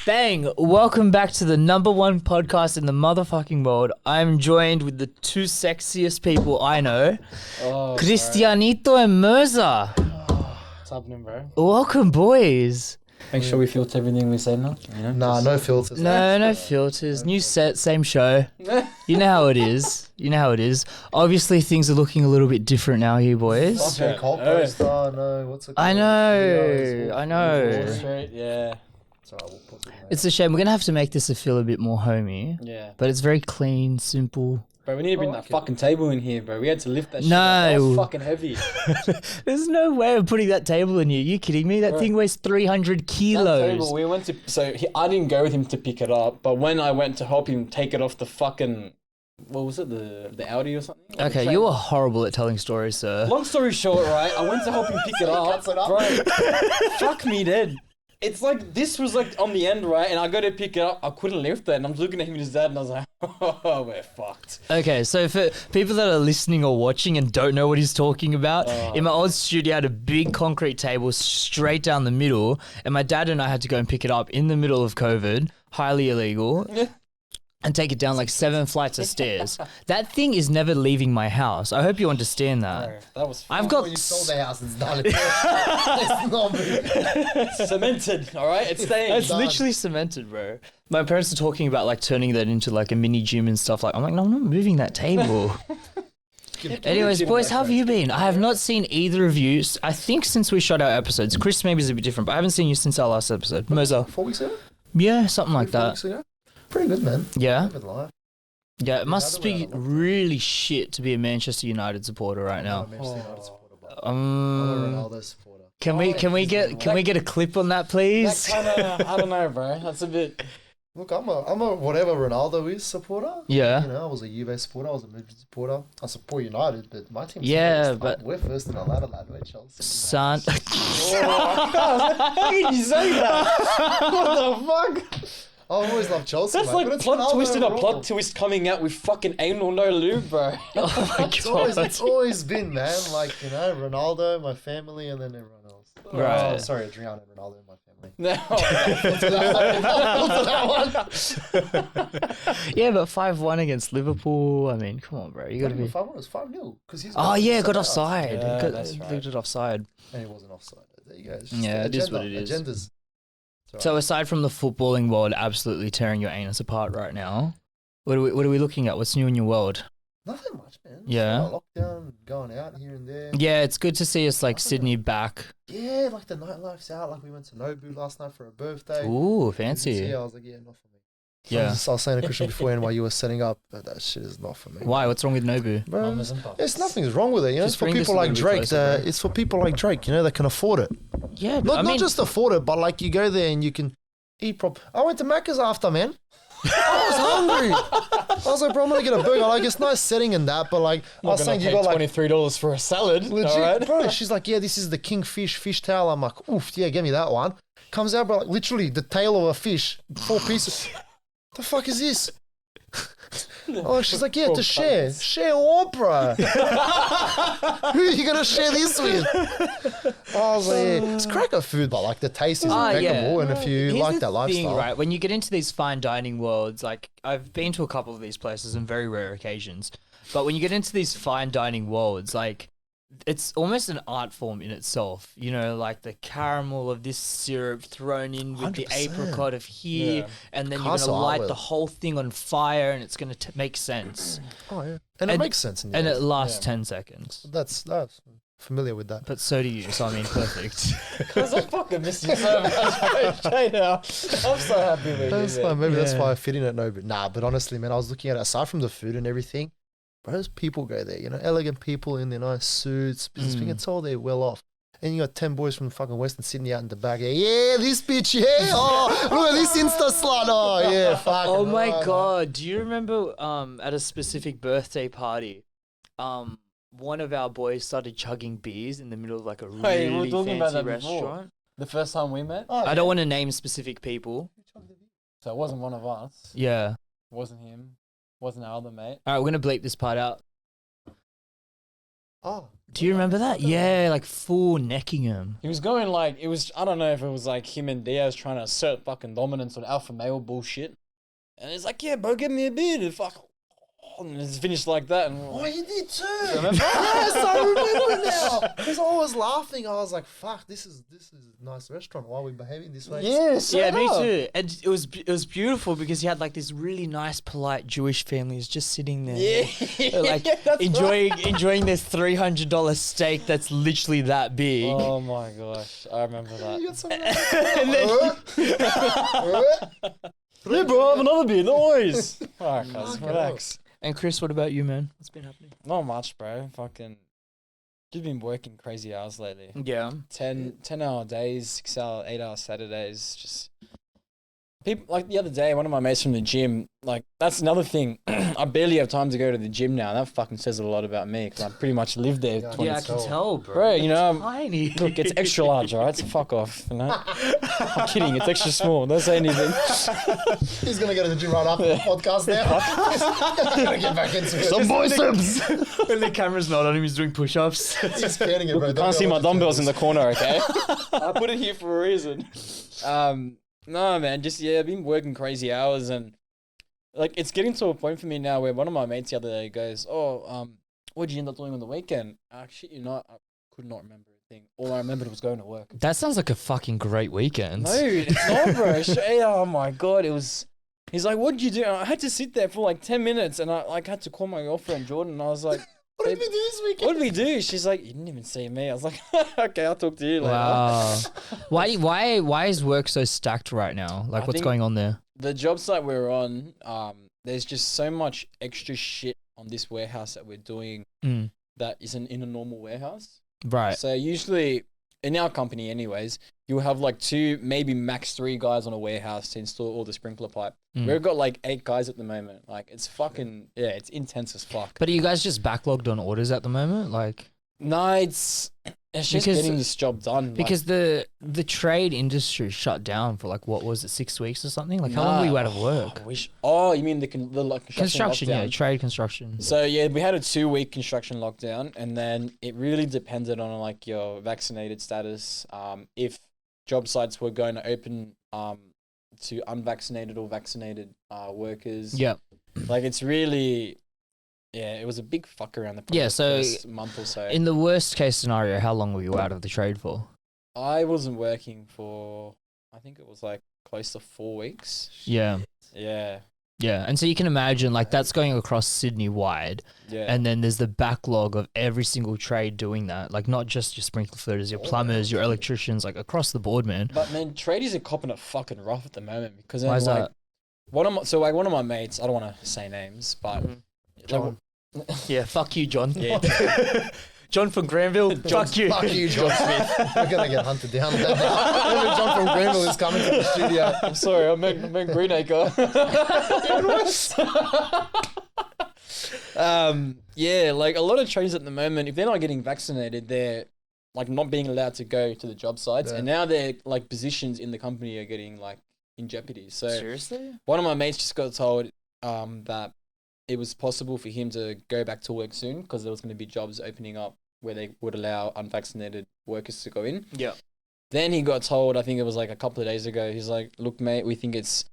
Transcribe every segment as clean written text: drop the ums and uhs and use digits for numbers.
Bang! Welcome back to the #1 podcast in the motherfucking world. I'm joined with the two sexiest people I know, Cristianito and Mirza. What's happening, bro? Welcome, boys. Make sure we filter everything we say now. You know? Nah, no filters. No filters. New set, same show. You know how it is. Obviously, things are looking a little bit different now here, boys. Okay, cold poster. No, what's it called? I know. Straight, yeah. Sorry, we'll put it It's a shame. We're going to have to make this feel a bit more homey. Yeah. But it's very clean, simple. Bro, we need to bring that fucking table in here, bro. We had to lift that shit. No. That was fucking heavy. There's no way of putting that table in here. You kidding me? That thing weighs 300 kilos. That table, we went to... So, I didn't go with him to pick it up, but when I went to help him take it off the fucking... What was it? The Audi or something? Okay, you were horrible at telling stories, sir. Long story short, right? I went to help him pick it up. Bro, fuck me dead. It's like, this was like on the end, right? And I go to pick it up, I couldn't lift it. And I'm looking at him and his dad and I was like, oh, we're fucked. Okay, so for people that are listening or watching and don't know what he's talking about, in my old studio I had a big concrete table straight down the middle. And my dad and I had to go and pick it up in the middle of COVID, highly illegal. And take it down like 7 flights of stairs. That thing is never leaving my house. I hope you understand that. Bro, that was I've got... You sold the house, it's done. It's not moving. cemented, all right? It's staying. It's literally cemented, bro. My parents are talking about like turning that into like a mini gym and stuff. Like, I'm like, no, I'm not moving that table. Anyways, boys, how have you been? I have not seen either of you. I think since we shot our episodes. Chris maybe is a bit different, but I haven't seen you since our last episode. Mirza. 4 weeks ago? Yeah, something like 4 that. weeks ago? Pretty good, man. Yeah. Good life. Yeah, it must be really shit to be a Manchester United supporter right now. Manchester United supporter, but I'm a Ronaldo supporter. Can we get a clip on that, please? That kinda, I don't know, bro. That's a bit... Look, I'm a whatever Ronaldo is supporter. Yeah. You know, I was a Juve supporter, I was a Madrid supporter. I support United, but my team's Yeah, first. but we're first in the ladder, lad. We're Chelsea. Son. How can you say that? What the fuck? I've always loved Chelsea. That's mate, like but it's plot Ronaldo twist and a overall. plot twist coming out with fucking anal no lube, bro. Oh my It's always been, man. Like, you know, Ronaldo, my family, and then everyone else. Right. Oh, sorry, Adriano, Ronaldo, and my family. No. Yeah, but 5-1 against Liverpool. I mean, come on, bro. You gotta be. 5-1 was 5-0 because he's. Oh yeah, got offside. Yeah, that's right. Got it offside. And he wasn't offside. There you go. It's Yeah, it is what it is. Agendas. So aside from the footballing world absolutely tearing your anus apart right now, what are we looking at? What's new in your world? Nothing much, man. Yeah. Lockdown, going out here and there. Yeah, it's good to see us like Sydney back. Yeah, like the nightlife's out. Like we went to Nobu last night for a birthday. Ooh, fancy. Yeah, I was like, yeah, not for me. Yeah. I was saying to Christian before while you were setting up, but that shit is not for me. Why? What's wrong with Nobu? Bro, there's nothing's wrong with it. You know, Just it's for bring this people a like little bit Drake. closer, bro. It's for people like Drake. You know, that can afford it. Yeah, but Not just afford it, but like you go there and you can eat proper. I went to Macca's after, man. I was hungry. I was like, bro, I'm gonna get a burger. Like, it's nice setting and that, but like, I was saying, you got like $23 for a salad. legit, all right? bro. She's like, yeah, this is the kingfish fish towel. I'm like, oof, yeah, give me that one. Comes out, bro, like literally the tail of a fish, 4 pieces. The fuck is this? Oh, she's like, yeah, to share. Share what, bro? Who are you gonna share this with? I was like, yeah. It's cracker food, but like the taste is impeccable. And if you Here's like the that lifestyle, thing, right? When you get into these fine dining worlds, like I've been to a couple of these places on very rare occasions, but when you get into these fine dining worlds, like it's almost an art form in itself. You know, like the caramel of this syrup thrown in with the 100%. apricot of here, Yeah. and then Castle you're gonna light Island. the whole thing on fire, and it's gonna make sense. oh yeah, and it makes sense. In the And end. it lasts 10 seconds. That's familiar with that. But so do you, so I mean, perfect. Because I fucking missed you so much, bro. Straight now. I'm so happy with That's you, why, man. maybe that's why I fit in at no, but nah. But honestly, man, I was looking at it, aside from the food and everything, bro, those people go there. You know, elegant people in their nice suits. Business, you can tell they're well off. And you got 10 boys from fucking Western Sydney out in the back. Yeah, this bitch. Yeah, oh, look at this Insta slut. Oh yeah, fuck. Oh my god! Do you remember at a specific birthday party, one of our boys started chugging beers in the middle of like a Hey, we were really talking about fancy that before. restaurant? The first time we met? Oh, I don't want to name specific people. So it wasn't one of us. Yeah. It wasn't him. Wasn't our other mate. All right, we're gonna bleep this part out. Oh. Do you remember that? Yeah, like full necking him. He was going like, it was, I don't know if it was like him and Diaz trying to assert fucking dominance on alpha male bullshit. And he's like, yeah, bro, give me a beer. And fuck. And it's finished like that. And Oh, you did too. remember? Yes, I remember now. Because I was laughing. I was like, "Fuck, this is a nice restaurant. Why are we behaving this way?" Yes. Yeah, me too. And it was beautiful because he had like this really nice, polite Jewish families just sitting there. Yeah. Like That's enjoying this $300 steak that's literally that big. Oh my gosh, I remember You that. got some. Yeah, bro, have another beer, no worries. Alright, guys, Okay. relax. And Chris, what about you, man? What's been happening? Not much, bro. Fucking, just been working crazy hours lately. Yeah. 10-hour days, 6-hour, 8-hour Saturdays. Just people like the other day, one of my mates from the gym. Like that's another thing. I barely have time to go to the gym now. That fucking says a lot about me because I pretty much live there. Yeah. 20 Yeah, I can tell, bro. Bro, you know, Tiny. look, it's extra large, alright? So fuck off, you know? I'm kidding, it's extra small. Don't say anything. He's gonna go to the gym right after the podcast now. He's gonna get back into it. Some biceps. When the camera's not on him, he's doing push-ups. He's scanning it, bro. Look, can't see my dumbbells in the corner, okay? I put it here for a reason. No, man, just, yeah, I've been working crazy hours and, like, it's getting to a point for me now where one of my mates the other day goes, what did you end up doing on the weekend? Shit, I could not remember a thing. All I remembered was going to work. That sounds like a fucking great weekend. No, it's not, bro. Oh my God, it was... He's like, what did you do? And I had to sit there for like 10 minutes and I like had to call my girlfriend Jordan and I was like, What did we do this weekend? what did we do? She's like, you didn't even see me. I was like, okay, I'll talk to you later. Wow. Why is work so stacked right now? Like, I what's think- going on there? The job site we're on, there's just so much extra shit on this warehouse that we're doing Mm. that isn't in a normal warehouse. Right. So usually, in our company anyways, you'll have like 2, maybe max 3 guys on a warehouse to install all the sprinkler pipe. Mm. We've got like 8 guys at the moment. Like it's fucking, yeah, it's intense as fuck. But are you guys just backlogged on orders at the moment? Like, No, it's just Because- getting this job done. like- because the trade industry shut down for like, what was it, 6 weeks or something? Like, how long were you out of work? You mean the like, Construction, yeah, lockdown? trade construction. So yeah, we had a 2-week construction lockdown, and then it really depended on like your vaccinated status. If job sites were going to open to unvaccinated or vaccinated workers. Yeah. Like it's really, yeah, it was a big fuck around the Yeah, so first month or so. In the worst case scenario, how long were you out of the trade for? I wasn't working for, I think it was like close to 4 weeks. Yeah. Yeah, Yeah. And so you can imagine like that's going across Sydney wide. yeah. And then there's the backlog of every single trade doing that. Like not just your sprinkler fitters, your plumbers, your electricians, like across the board, man. But man, tradies are copping it fucking rough at the moment because then, Why is like, that? one of my mates, I don't want to say names, but John. Yeah, fuck you, John. Yeah. John from Granville, fuck you. Fuck you, John Smith. We're gonna get hunted down. Every John from Greenville is coming to the studio. I'm sorry, I meant Greenacre. Yeah, like a lot of tradies at the moment, if they're not getting vaccinated, they're like not being allowed to go to the job sites, Yeah. and now their like positions in the company are getting like in jeopardy. So Seriously? one of my mates just got told that it was possible for him to go back to work soon because there was going to be jobs opening up where they would allow unvaccinated workers to go in. Yeah. Then he got told, I think it was like a couple of days ago, he's like, look, mate, we think it's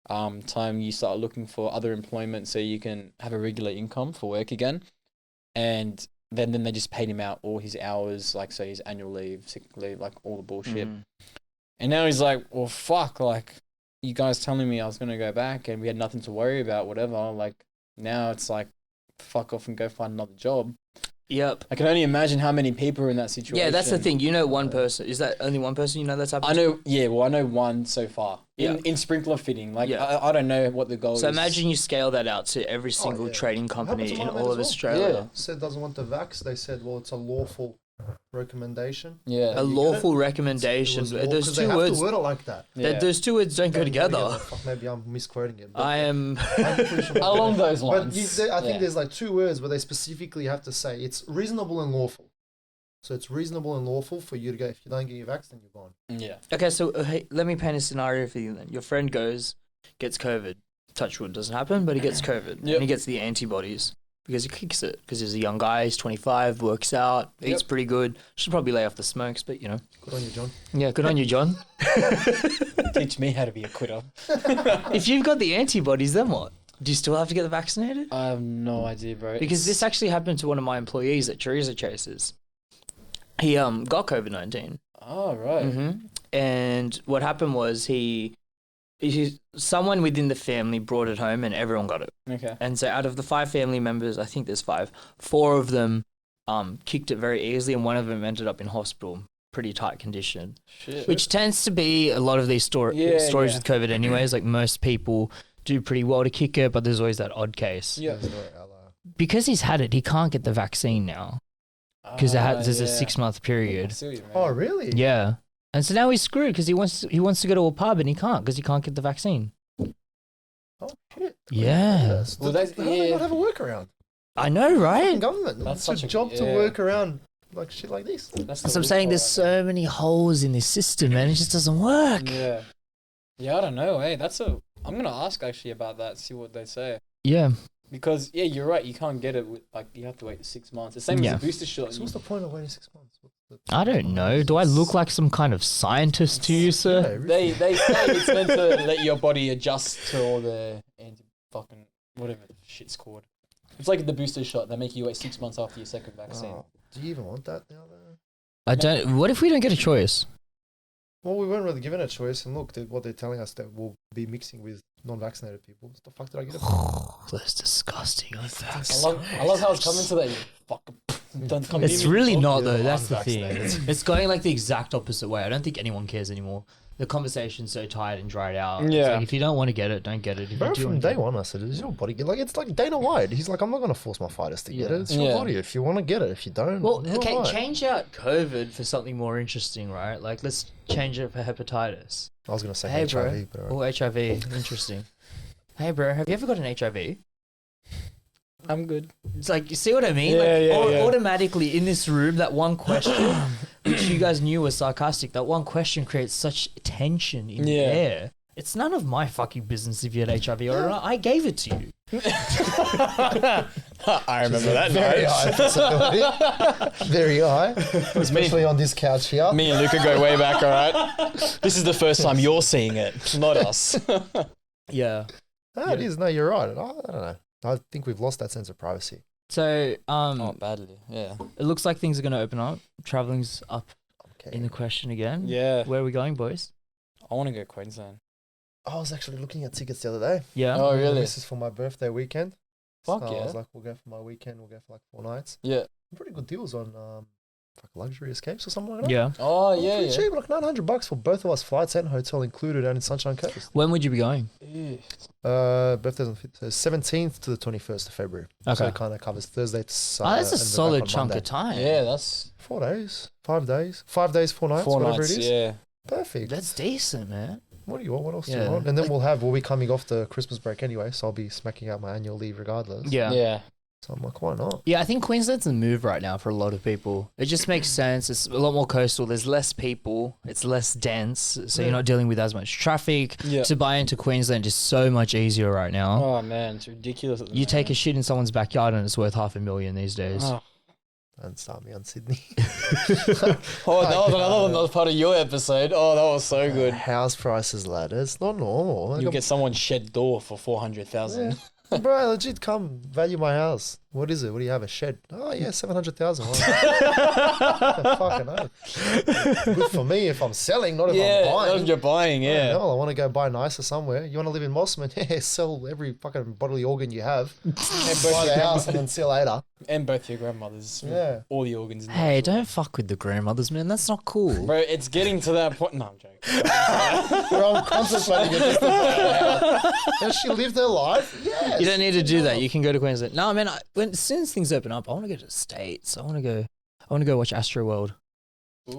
time you start looking for other employment so you can have a regular income for work again. And then they just paid him out all his hours, like, so his annual leave, sick leave, like all the bullshit. Mhm. And now he's like, well, fuck, like, you guys telling me I was going to go back and we had nothing to worry about, whatever. Like, now it's like, fuck off and go find another job. Yep. I can only imagine how many people are in that situation. Yeah, that's the thing. You know one person. Is that only one person you know that's happened I know, yeah, well, I know one so far. Yeah. In sprinkler fitting. Like, Yeah. I don't know what the goal is. So imagine you scale that out to every single yeah. trading company Happened to in my mate all as of well. Australia. Said doesn't want the vax. They said, well, it's a lawful recommendation. Yeah. A You get lawful it? recommendation. It was law- Those 'cause they two have words. to word it like that. Yeah. Those two words don't go together. Fuck, maybe I'm misquoting it. but I am. I'm pretty sure. Along those But lines. I think Yeah. there's like 2 words where they specifically have to say it's reasonable and lawful. So it's reasonable and lawful for you to go. If you don't get your vax, then you're gone. Yeah. Okay, so hey, let me paint a scenario for you then. Your friend gets COVID. Touch wood, doesn't happen, but he gets COVID. Yep. And he gets the antibodies. because he kicks it. Because he's a young guy, he's 25, works out, eats pretty good. Should probably lay off the smokes, but you know. Good on you, John. Yeah, good on you, John. Teach me how to be a quitter. If you've got the antibodies, then what? Do you still have to get vaccinated? I have no idea, bro. Because this actually happened to one of my employees at Chorizo Chasers. He got COVID-19. Oh, right. And what happened was someone within the family brought it home and everyone got it. Okay. And so out of the 5 family members, I think there's 5, 4 of them kicked it very easily and one of them ended up in hospital, pretty tight condition. Shit. Which tends to be a lot of these stories with COVID anyways. Like most people do pretty well to kick it, but there's always that odd case. Yeah. Because he's had it, he can't get the vaccine now. Because there's a 6-month period. Oh, really? Yeah. And so now he's screwed because he wants to go to a pub and he can't because he can't get the vaccine. Oh, shit. Yeah. Well, how do they not have a workaround? I know, right? Government. That's It's such a a- job to yeah. work around like shit like this. So I'm saying there's so many holes in this system, man. It just doesn't work. Yeah. Yeah, I don't know. Hey, I'm going to ask actually about that, see what they say. Yeah. Because, yeah, you're right. You can't get it with, you have to wait 6 months. The same as a booster shot. So what's the point of waiting 6 months? I don't know. Do I look like some kind of scientist to you, sir? They say it's meant to let your body adjust to all the fucking whatever the shit's called. It's like the booster shot. They make you wait 6 months after your second vaccine. Oh, do you even want that now, though? I don't. What if we don't get a choice? Well, we weren't really given a choice, and look, what they're telling us that we'll be mixing with non-vaccinated people. What the fuck did I get it from? That's disgusting. I love how it's coming to that. You fucking don't come It's near me. really not yeah, though. That's the thing. unvaccinated. It's going like the exact opposite way. I don't think anyone cares anymore. The conversation's so tired and dried out. It's Yeah. like, if you don't want to get it, don't get it. If Bro, you do from want to day get it- one, I said, it's your body. Like, it's like Dana White. He's like, I'm not going to force my fighters to get it. It's your Yeah. body. If you want to get it, if you don't, Well, you're okay, right. change out COVID for something more interesting, right? Like, let's change it for hepatitis. I was going to say Hey, bro. HIV, but Oh, HIV. Interesting. Hey, bro, have you ever got an HIV? I'm good. It's like, you see what I mean? Yeah, like, yeah. Automatically in this room, that one question, which you guys knew was sarcastic, that one question creates such tension in the Yeah. air. It's none of my fucking business if you had HIV or not. I gave it to you. I remember that very night. high possibility. Very high. Especially on this couch here. Me and Luca go way back, all right? This is the first time you're seeing it, not us. Yeah. No, it is. No, you're right. I don't know. I think we've lost that sense of privacy. So, badly. Yeah. it looks like things are going to open up. Traveling's up Okay. in the question again. Yeah. Where are we going, boys? I want to go Queensland. I was actually looking at tickets the other day. Yeah. Oh, really? This is for my birthday weekend. Fuck So I yeah. was like, we'll go for my weekend. We'll go for like 4 nights. Yeah. Pretty good deals on luxury escapes or something like that. Yeah. Oh, yeah, Pretty yeah. cheap, like $900 for both of us, flights and hotel included, and in Sunshine Coast. When would you be going? Birthday's on the 17th to the 21st of February. So Okay. it kind of covers Thursday to Oh, Sunday. that's a solid chunk of time. Yeah, that's 4 days, 5 days, 5 days, 4 nights, 4 whatever nights. it is. Yeah. Perfect. That's decent, man. What do you want? What else do Yeah. you want? And then we'll be coming off the Christmas break anyway, so I'll be smacking out my annual leave regardless. Yeah. Yeah. So I'm like, why not? Yeah, I think Queensland's the move right now for a lot of people. It just makes sense. It's a lot more coastal. There's less people. It's less dense. So you're not dealing with as much traffic. Yeah. To buy into Queensland is so much easier right now. Oh, man. It's ridiculous. At the You take a moment. shit in someone's backyard and it's worth $500,000 these days. Oh. And start me on Sydney. Oh, that was another one that was part of your episode. Oh, that was so good. House prices, lad. It's not normal. You get someone's shed door for 400,000. Bro, legit, come value my house. What is it? What do you have? A shed? Oh yeah, 700,000. Fucking hell. Good for me if I'm selling, not if Yeah, I'm that's buying. what you're buying. Yeah. No, I want to go buy nicer somewhere. You want to live in Mossman? Yeah, sell every fucking bodily organ you have. And Buy the house and then see you later. And both your grandmothers. Yeah. All the organs. In Hey, there. don't fuck with the grandmothers, man. That's not cool. Bro, it's getting to that point. No, I'm joking. Bro, I'm contemplating it just to buy a house. Has she lived her life? Yes. You don't need to do that. You can go to Queensland. No, man. As soon as things open up, I want to go to the States. I want to go watch Astro World.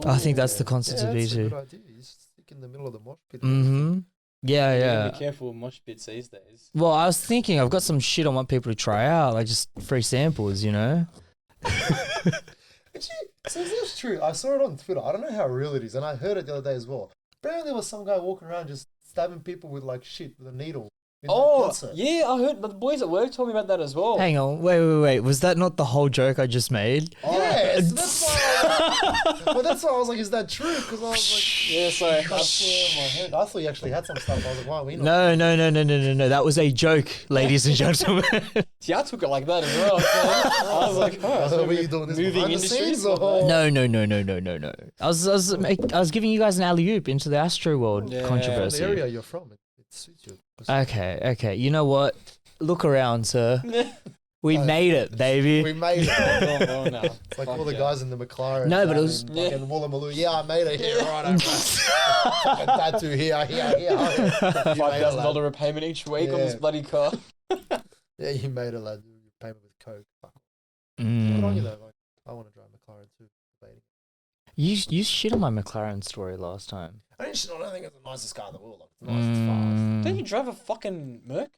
I think that's the concert to be that's a to. good idea. You just stick in the middle of the mosh pit. Mm-hmm. Yeah, You yeah. gotta be careful with mosh pits these days. Well, I was thinking I've got some shit I want people to try out, like just free samples, you know? Actually, so that's true. I saw it on Twitter. I don't know how real it is, and I heard it the other day as well. Apparently, there was some guy walking around just stabbing people with like shit with a needle. in that Oh, concert. yeah, I heard, but the boys at work told me about that as well. Hang on, wait. Was that not the whole joke I just made? Yes, that's why. But that's why I was like, is that true? Because I was like, Yeah, sorry. that's in my head. I thought you actually had some stuff. I was like, why are we not? No. That was a joke, ladies and gentlemen. See, I took it like that as well. So I was like, oh, So were you doing this moving behind the industries scenes or? No. I was giving you guys an alley oop into the Astro World Yeah. The controversy. area you're from, it suits you. Okay. You know what? Look around, sir. We Oh, made it, baby. We made it. Oh, no. It's like Fuck all the yeah. guys in the McLaren. No, but it was- fucking Woolloomooloo. Yeah, I made it here. Right, fucking tattoo here. You made it, $5,000 lad. repayment each week on Yeah. this bloody car. Yeah, you made it, lad. You payment with Coke. Fuck. Mm. Good on you though. Like, I want to drive McLaren too. Debating. You shit on my McLaren story last time. I don't think it's the nicest car in the world. Like, it's nice, it's fast. Don't you drive a fucking Merc?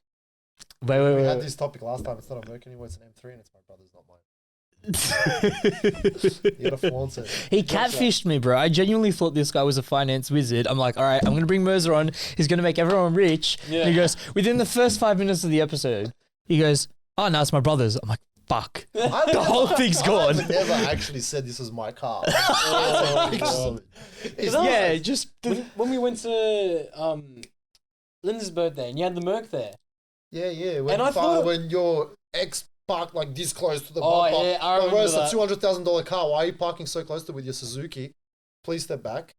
Wait. We had this topic last time. It's not a Merc anymore. It's an M3, and it's my brother's, not mine. You gotta flaunt it. He catfished me, bro. I genuinely thought this guy was a finance wizard. I'm like, all right, I'm gonna bring Mirza on. He's gonna make everyone rich. Yeah. And he goes, within the first 5 minutes of the episode, he goes, oh no, it's my brother's. I'm like, fuck. The whole thing's gone. I've never actually said this is my car. I have pictures of it. It's Yeah, nice. just When we went to Linda's birthday and you had the Merc there. Yeah. And I thought- when your ex parked like this close to the Oh, bumper. yeah, I Like, remember bro, it's that. a $200,000 car. Why are you parking so close to with your Suzuki? Please step back.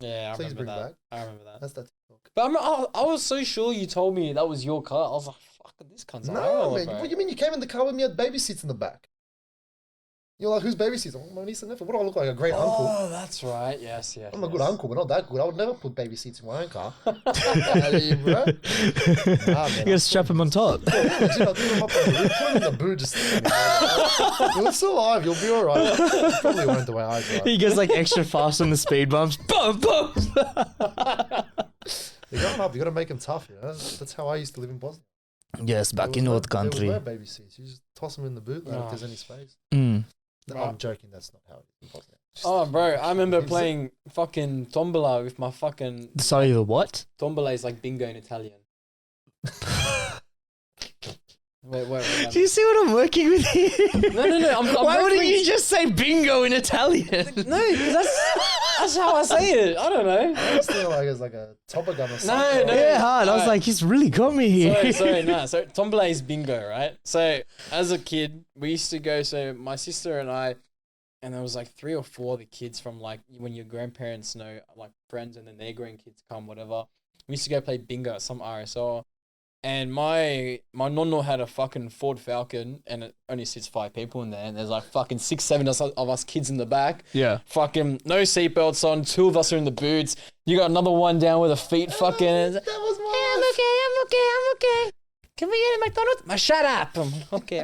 Yeah, I Please remember bring that. back. I remember that. That's that TikTok. But I was so sure you told me that was your car. I was like, fuck, this cunt's a No, hell man. of a- What do you mean? You came in the car with me, had baby seats in the back. You're like, whose baby seats? I'm like, my niece and nephew. What do I look like? A great uncle? Oh, that's right. Yes. I'm a good uncle, but not that good. I would never put baby seats in my own car. Bro. Nah, man, you gotta strap him on top. Legit, I'll put him up on the roof, put him in the boot, just you'll survive, you'll be alright. You probably won't the way I drive. He gets like extra fast on the speed bumps. Boom, boom. You're growing up, you gotta make him tough, you know? That's how I used to live in Bosnia. Yes, back in North Country. There was no baby seats. You just toss them in the boot, like, Oh. if there's any space. Mm. No, Right. I'm joking, that's not how it is in Bosnia. Just- Oh, bro, I remember Is it- playing fucking tombola with my fucking... Sorry, the what? Tombola is like bingo in Italian. Wait. Do you see what I'm working with here? No, I'm Why wouldn't referring- you just say bingo in Italian? No, 'cause that's how I say it. I don't know. It's still like it's like a topper gun or No, something. no. Yeah, hard. I was Alright. like, he's really got me here. Sorry, no. So tombola is bingo, right? So as a kid, we used to go. So my sister and I, and there was like 3 or 4 of the kids from like when your grandparents know like friends, and then their grandkids come, whatever. We used to go play bingo at some RSO, and my nonno had a fucking Ford Falcon, and it only sits 5 people in there, and there's like fucking 6, 7 of us kids in the back. Yeah. Fucking no seatbelts on. 2 of us are in the boots. You got another one down with the feet fucking. That was my I'm okay. Can we get a McDonald's? Shut up. Okay.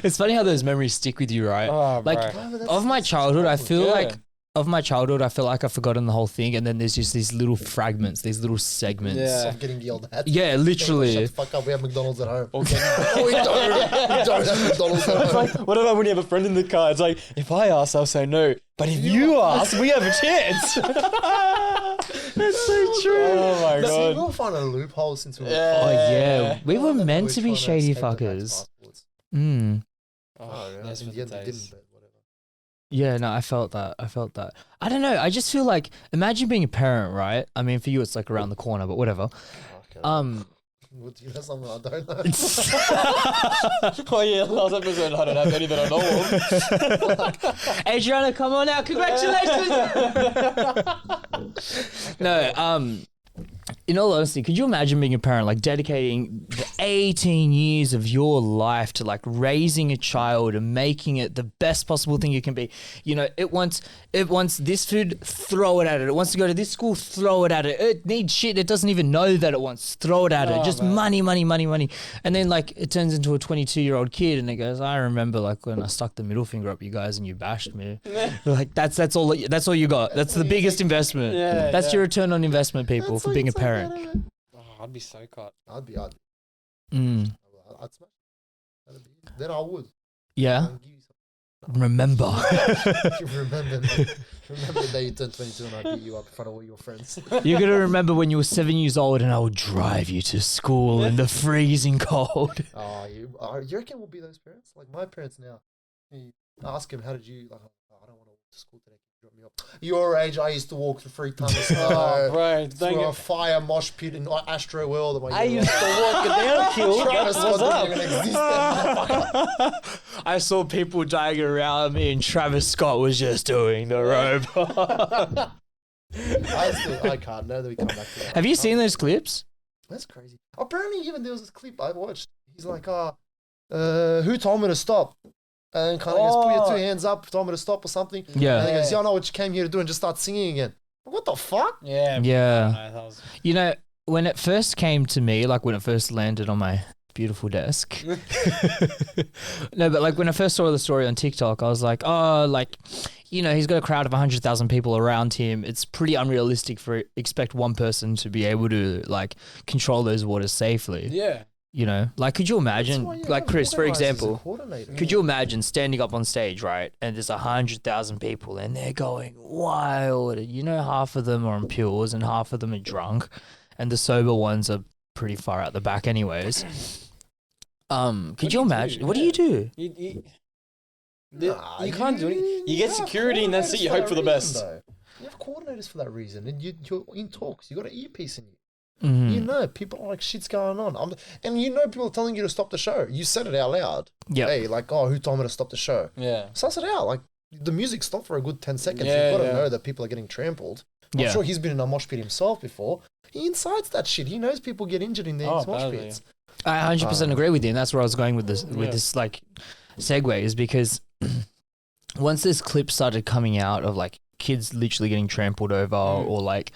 It's funny how those memories stick with you, right? Oh, like bro. of my childhood, I feel Yeah. like I've forgotten the whole thing, and then there's just these little fragments, these little segments. Yeah. I'm getting yelled at. Yeah, Shut literally. the fuck up, we have McDonald's at home. Okay. No, we don't. We don't have McDonald's at It's home. like, what about when you have a friend in the car? It's like, if I ask, I'll say no. But if you ask, we have a chance. That's so true. Oh my See, god. we'll find a loophole since we were Yeah. Oh five. yeah, we were We're meant to be trying shady escape the tax fuckers. passports. Mm. Oh, yeah. That's In for the end, the they days. didn't, but whatever. Yeah, no, I felt that. I don't know. I just feel like, imagine being a parent, right? I mean, for you, it's like around the corner, but whatever. Okay. What do you know something I don't know? Oh yeah, last episode I don't have any that I know of. Adriana, come on out. Congratulations. No, in all honesty, could you imagine being a parent, like dedicating the 18 years of your life to like raising a child and making it the best possible thing you can be? You know, it wants this food, throw it at it. It wants to go to this school, throw it at it. It needs shit. It doesn't even know that it wants, throw it at it. Oh, Just man. money. And then like it turns into a 22-year-old kid and it goes, I remember like when I stuck the middle finger up you guys and you bashed me. Like that's all you got. That's the biggest investment. Yeah, That's yeah. your return on investment, people, That's for what being a you say, parent. Oh, I'd be so cut. I'd Mm. smash. Then I would. Yeah. I'd give you something. remember. You remember me. Remember the day you turned 22 and I beat you up in front of all your friends. You're going to remember when you were 7 years old and I would drive you to school in the freezing cold. You reckon we'll be those parents? Like my parents now. You ask him, how did you, like, oh, I don't want to walk to school today. Drop me up. Your age, I used to walk through 3 tons of snow. Oh, bro. Through a fire mosh pit in Astro World. I used to walk it downhill. Travis What's Scott up? didn't even exist then. I saw people dying around me and Travis Scott was just doing the robot. I can't. Now that we come back to that. Have you seen those clips? That's crazy. Apparently, even there was this clip I watched. He's like, who told me to stop? And kind of goes, put your 2 hands up, told me to stop or something. Yeah. And he goes, yeah, I know what you came here to do, and just start singing again. What the fuck? Yeah. Yeah. You know, when it first came to me, like when it first landed on my beautiful desk. No, but like when I first saw the story on TikTok, I was like, oh, like, you know, he's got a crowd of 100,000 people around him. It's pretty unrealistic for expect one person to be able to like control those waters safely. Yeah. You know, like, could you imagine, like Chris, for example, Could could you imagine standing up on stage, right, and there's 100,000 people and they're going wild. You know, half of them are on pills and half of them are drunk, and the sober ones are pretty far out the back, anyways. Could you imagine? What do you do? You can't do anything. You get security and that's it. You hope for the best. You have coordinators for that reason, and you're in talks. You got an earpiece in you. Mhm. You know, people are like, shit's going on. And you know, people are telling you to stop the show. You said it out loud. Yeah. Hey, like, oh, who told me to stop the show? Yeah. Suss it out. Like, the music stopped for a good 10 seconds. Yeah, You've got to yeah. know that people are getting trampled. I'm Yeah. sure he's been in a mosh pit himself before. He incites that shit. He knows people get injured in these mosh badly. pits. I 100% agree with you, and that's where I was going with this, like segue, is because once this clip started coming out of like kids literally getting trampled over, or like,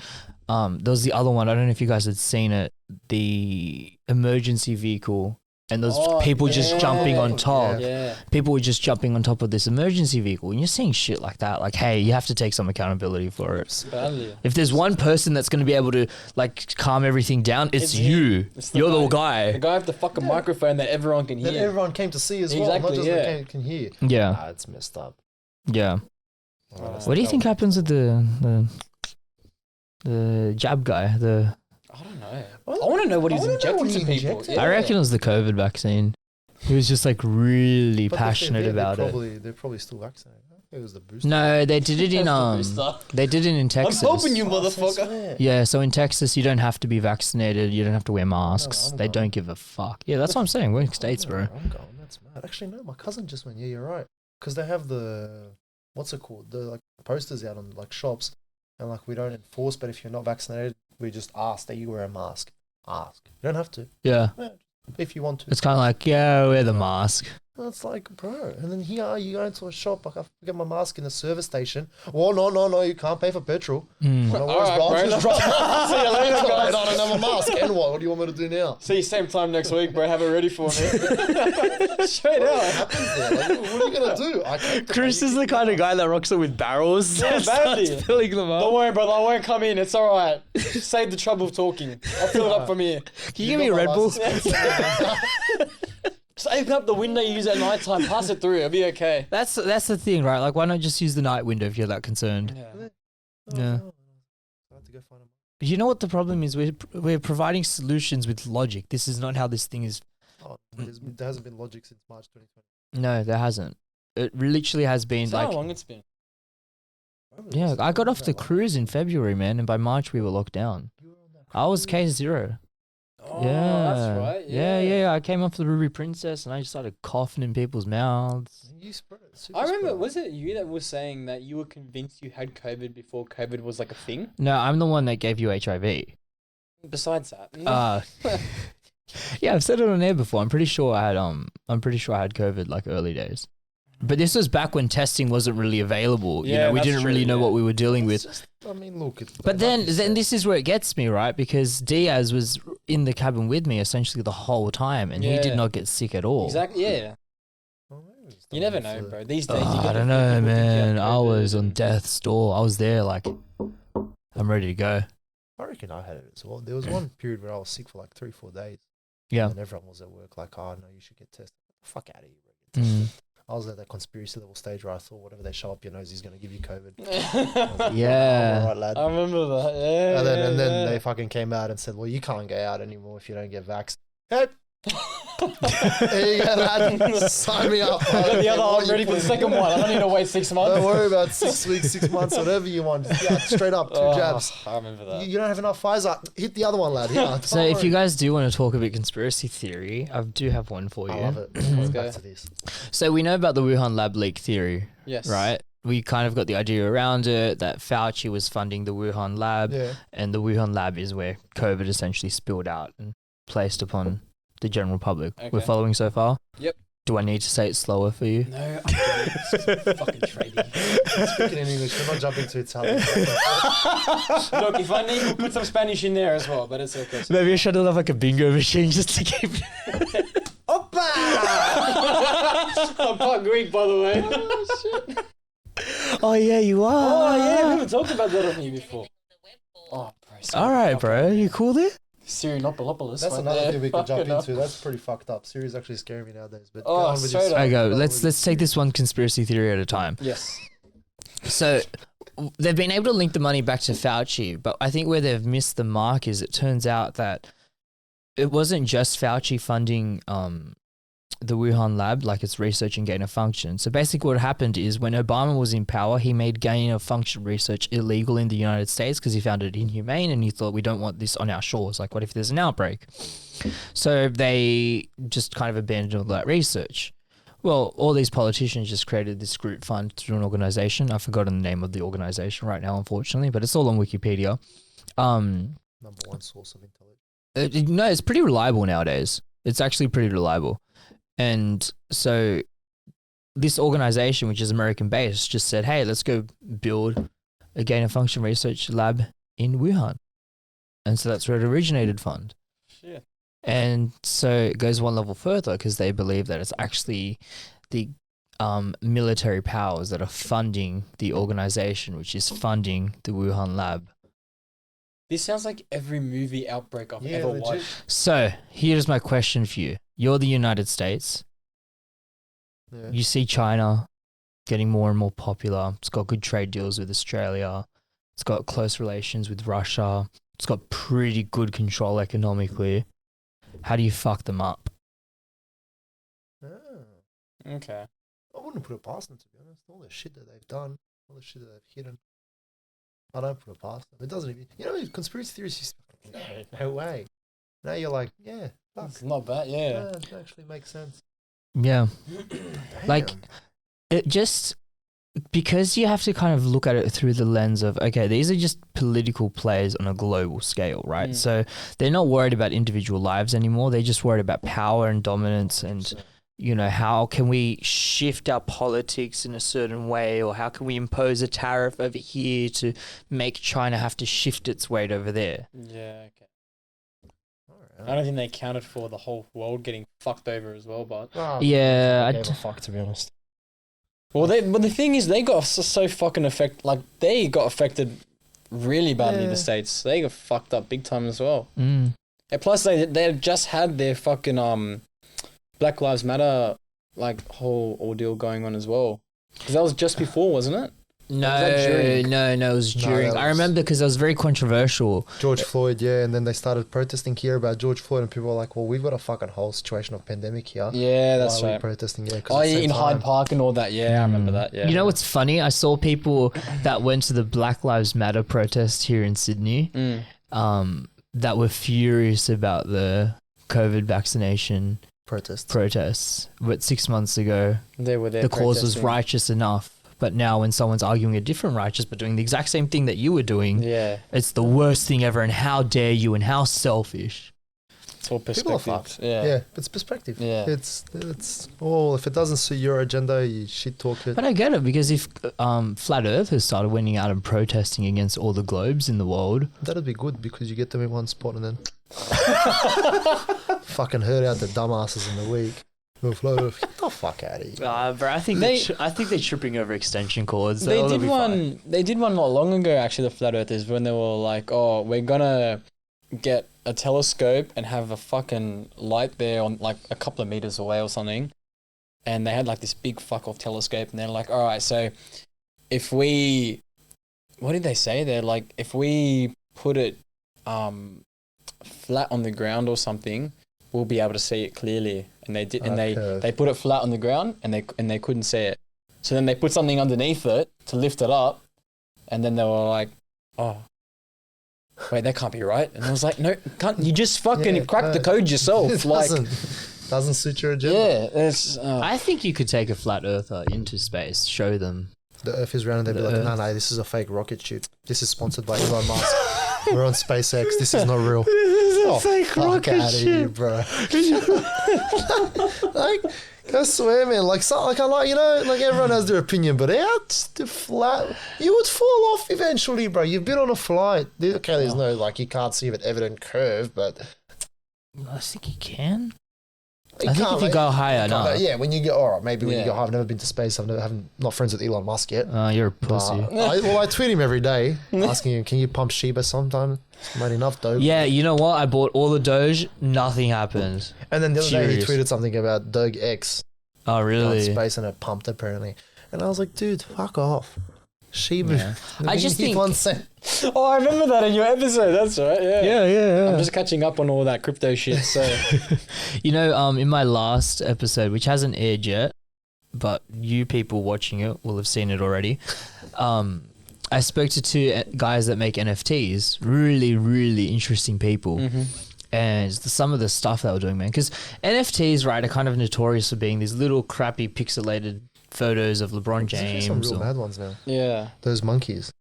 there was the other one. I don't know if you guys had seen it, the emergency vehicle, and those people just jumping on top. Yeah. People were just jumping on top of this emergency vehicle, and you're seeing shit like that. Like, hey, you have to take some accountability for it. Badly. If there's one person that's going to be able to like calm everything down, it's you. It's the You're the guy. guy. The guy with the fucking microphone that everyone can That hear. everyone came to see as well, Exactly, not just yeah. they can hear. Yeah. It's messed up. Yeah. What do you think happens with the jab guy? I don't know. I want to know what he's injecting to people. Yeah. I reckon it was the COVID vaccine. He was just like really But passionate about it. They're probably still vaccinated. It was the booster. No, they did it in Booster. they did it in I'm Texas. helping you, I motherfucker. swear. Yeah, so in Texas you don't have to be vaccinated. You don't have to wear masks. I'm They going. don't give a fuck. Yeah, that's what I'm saying. We're in states, bro. I'm going. That's mad. Actually, no. My cousin just went. Yeah, you're right. Because they have the what's it called? The like posters out on like shops, and like we don't enforce. But if you're not vaccinated, we just ask that you wear a mask. Ask. You don't have to. Yeah, If you want to. it's kind of like, yeah, wear the mask. It's like, bro. And then here you go into a shop. Like, I get my mask in the service station. Oh, no. You can't pay for petrol. Mm. No worries, Alright, bro. I'll bro. just drop. See you later, I guys. don't have a mask. And what? What do you want me to do now? See you same time next week, bro. Have it ready for me. Straight What out. happens there? Like, what are you gonna do? I can't Chris is the kind of guy that rocks it with barrels. Yeah, and starts badly. filling them up. Don't worry, brother. I won't come in. It's all right. Save the trouble of talking. I'll fill it up from here. Can you give me a Red Bull? Just open up the window you use at night time. Pass it through. It'll be okay. That's the thing, right? Like, why not just use the night window if you're that concerned? Yeah. I have to go find a But you know what the problem is? We're providing solutions with logic. This is not how this thing is. Oh, there hasn't been logic since March 2020. No, there hasn't. It literally has been So how like, long it's been? yeah, I got off the cruise in February, man, and by March we were locked down. I was case zero. Oh, Yeah, that's right. Yeah. I came off the Ruby Princess and I just started coughing in people's mouths. You spread it. I remember, was it you that was saying that you were convinced you had COVID before COVID was like a thing? No, I'm the one that gave you HIV. Besides that. Yeah, I've said it on air before. I'm pretty sure I had COVID like early days. But this was back when testing wasn't really available. Yeah, we that's didn't true, really know yeah. what we were dealing with. Just, I mean, look. But then this is where it gets me, right? Because Diaz was in the cabin with me essentially the whole time, and he Yeah. did not get sick at all. Exactly, yeah. You never know, bro. These days, you Oh, get I the don't know, people think you have man. I was COVID on and- death's door. I was there, like, I'm ready to go. I reckon I had it as well. There was one period where I was sick for like 3-4 days. Yeah. And everyone was at work like, oh, no, you should get tested. Get the fuck out of here, bro. Get tested. Mm. I was at that conspiracy level stage where I thought whatever they shove up your nose is going to give you COVID. Yeah. I'm all right, lad. I remember that. Yeah. And then they fucking came out and said, well, you can't go out anymore if you don't get vaxxed. Hey. There you go, lad. Sign me up. I got the other arm ready for the second one. I don't need to wait 6 months. Don't worry about 6 weeks, 6 months, whatever you want. Yeah, straight up, 2 jabs. I remember that. You don't have enough Pfizer. Hit the other one, lad. Yeah, So if you guys do want to talk a bit conspiracy theory, I do have one for you. I love it. Let's go back to this. So we know about the Wuhan lab leak theory, Yes. right? We kind of got the idea around it that Fauci was funding the Wuhan lab, Yeah. and the Wuhan lab is where COVID essentially spilled out and placed upon the general public. We're Okay. following so far? Yep. Do I need to say it slower for you? No, I'm kidding. It's just fucking trading. Speaking in English, we're not jumping to Italian. Look, if I need, we'll put some Spanish in there as well, but it's okay. Maybe I should have like a bingo machine just to keep. Oppa! I'm part Greek, by the way. Oh, shit. Oh yeah, you are. Oh, yeah, we haven't talked about that on here before. Oh, bro. All right, bro. You cool there? Syrianopoulos. That's right another there. thing we could jump Fucking into. That's pretty fucked up. Siri's actually scaring me nowadays. But Oh, go on with straight your- up. I go. go on Let's with take this one conspiracy theory at a time. Yes. So they've been able to link the money back to Fauci, but I think where they've missed the mark is it turns out that it wasn't just Fauci funding the Wuhan lab, like its research and gain of function. So basically what happened is when Obama was in power, he made gain of function research illegal in the United States because he found it inhumane and he thought we don't want this on our shores. Like what if there's an outbreak? So they just kind of abandoned all that research. Well, all these politicians just created this group fund through an organization. I've forgotten the name of the organization right now, unfortunately, but it's all on Wikipedia. Number one source of intelligence. No, it's pretty reliable nowadays. It's actually pretty reliable. And so this organization, which is American-based, just said, hey, let's go build a gain-of-function research lab in Wuhan. And so that's where it originated fund. Shit. And so it goes one level further because they believe that it's actually the military powers that are funding the organization, which is funding the Wuhan lab. This sounds like every movie outbreak I've ever legit. watched. So here's my question for you. You're the United States. Yeah. You see China getting more and more popular. It's got good trade deals with Australia. It's got close relations with Russia. It's got pretty good control economically. How do you fuck them up? Ah. Okay. I wouldn't put it past them, to be honest. All the shit that they've done, all the shit that they've hidden. I don't put it past them. It doesn't even... You know, conspiracy theories, just... No way. Now you're like, yeah, fuck. It's not bad, yeah. It actually makes sense. Yeah. Like, Damn. it just... Because you have to kind of look at it through the lens of, okay, these are just political plays on a global scale, right? Mm. So they're not worried about individual lives anymore. They're just worried about power and dominance and, you know, how can we shift our politics in a certain way, or how can we impose a tariff over here to make China have to shift its weight over there? Yeah, okay. I Alright. don't think they accounted for the whole world getting fucked over as well, but... Oh, Yeah, I gave a fuck, to be honest. Well, but the thing is, they got so fucking they got affected really badly in Yeah. the States. They got fucked up big time as well. Mm. And plus, they had just had their fucking Black Lives Matter like whole ordeal going on as well. Because that was just before, wasn't it? No, Was that during? no, it was No, during. that I was- remember because it was very controversial. George Floyd, yeah, and then they started protesting here about George Floyd, and people were like, well, we've got a fucking whole situation of pandemic here. Yeah, Why that's are we right. protesting? Yeah, 'cause Oh, at the yeah, same in Hyde time- Park and all that. Yeah, I remember Mm. that. Yeah. You know what's funny? I saw people that went to the Black Lives Matter protest here in Sydney Mm. that were furious about the COVID vaccination protests. But 6 months ago, They were there. the cause was protesting. righteous enough. But now when someone's arguing a different righteous but doing the exact same thing that you were doing, Yeah, it's the worst thing ever, and how dare you, and how selfish. it's all People are perspective. fucked. Yeah. Yeah, it's perspective. Yeah. It's all, if it doesn't suit your agenda, you shit talk it. But I get it, because if Flat Earth has started winning out and protesting against all the globes in the world, That'd be good because you get them in one spot and then fucking herd out the dumbasses in the week. Get the fuck out of here. bro, I think they're tripping over extension cords. They did one. They did one not long ago. Actually, the flat earthers, when they were like, "Oh, we're gonna get a telescope and have a fucking light there on like a couple of meters away or something, and they had like this big fuck off telescope, and they're like, all right, so if we, what did they say? They're like, if we put it flat on the ground or something, we'll be able to see it clearly. And they did, and they put it flat on the ground, and they couldn't see it. So then they put something underneath it to lift it up, and then they were like, oh, wait, that can't be right. And I was like, no, can't you just fucking crack the code yourself? It like, doesn't suit your agenda. yeah, it's. I think you could take a flat earther into space, show them. The Earth is round, and they'd be like, no, this is a fake rocket shoot. This is sponsored by Elon Musk. We're on SpaceX. This is not real. This is a fake Fuck out of here, bro. Like, I swear, man. Like, like everyone has their opinion, but the flat, you would fall off eventually, bro. You've been on a flight. Okay, there's no, like, you can't see an evident curve, but I think you can. you I think can't, if you go higher enough. yeah, when you get, all right, maybe when you go high. I've never been to space. I'm not friends with Elon Musk yet. You're a pussy. I tweet him every day, asking him, can you pump Shiba sometime? It's made enough dope. Yeah, you know what? I bought all the Doge. Nothing happened. And then the other day he Serious. tweeted something about Doge X Oh, on really? space, and it pumped apparently. And I was like, dude, fuck off. Shiba. Yeah. I just think- 1 cent. Oh, I remember that in your episode. That's right. Yeah. Yeah. I'm just catching up on all that crypto shit. So You know, in my last episode, which hasn't aired yet, but you people watching it will have seen it already. I spoke to two guys that make NFTs, really, really interesting people. And some of the stuff they were doing, man, because NFTs, right, are kind of notorious for being these little crappy pixelated photos of LeBron There's some James real or bad ones now. yeah. Those monkeys.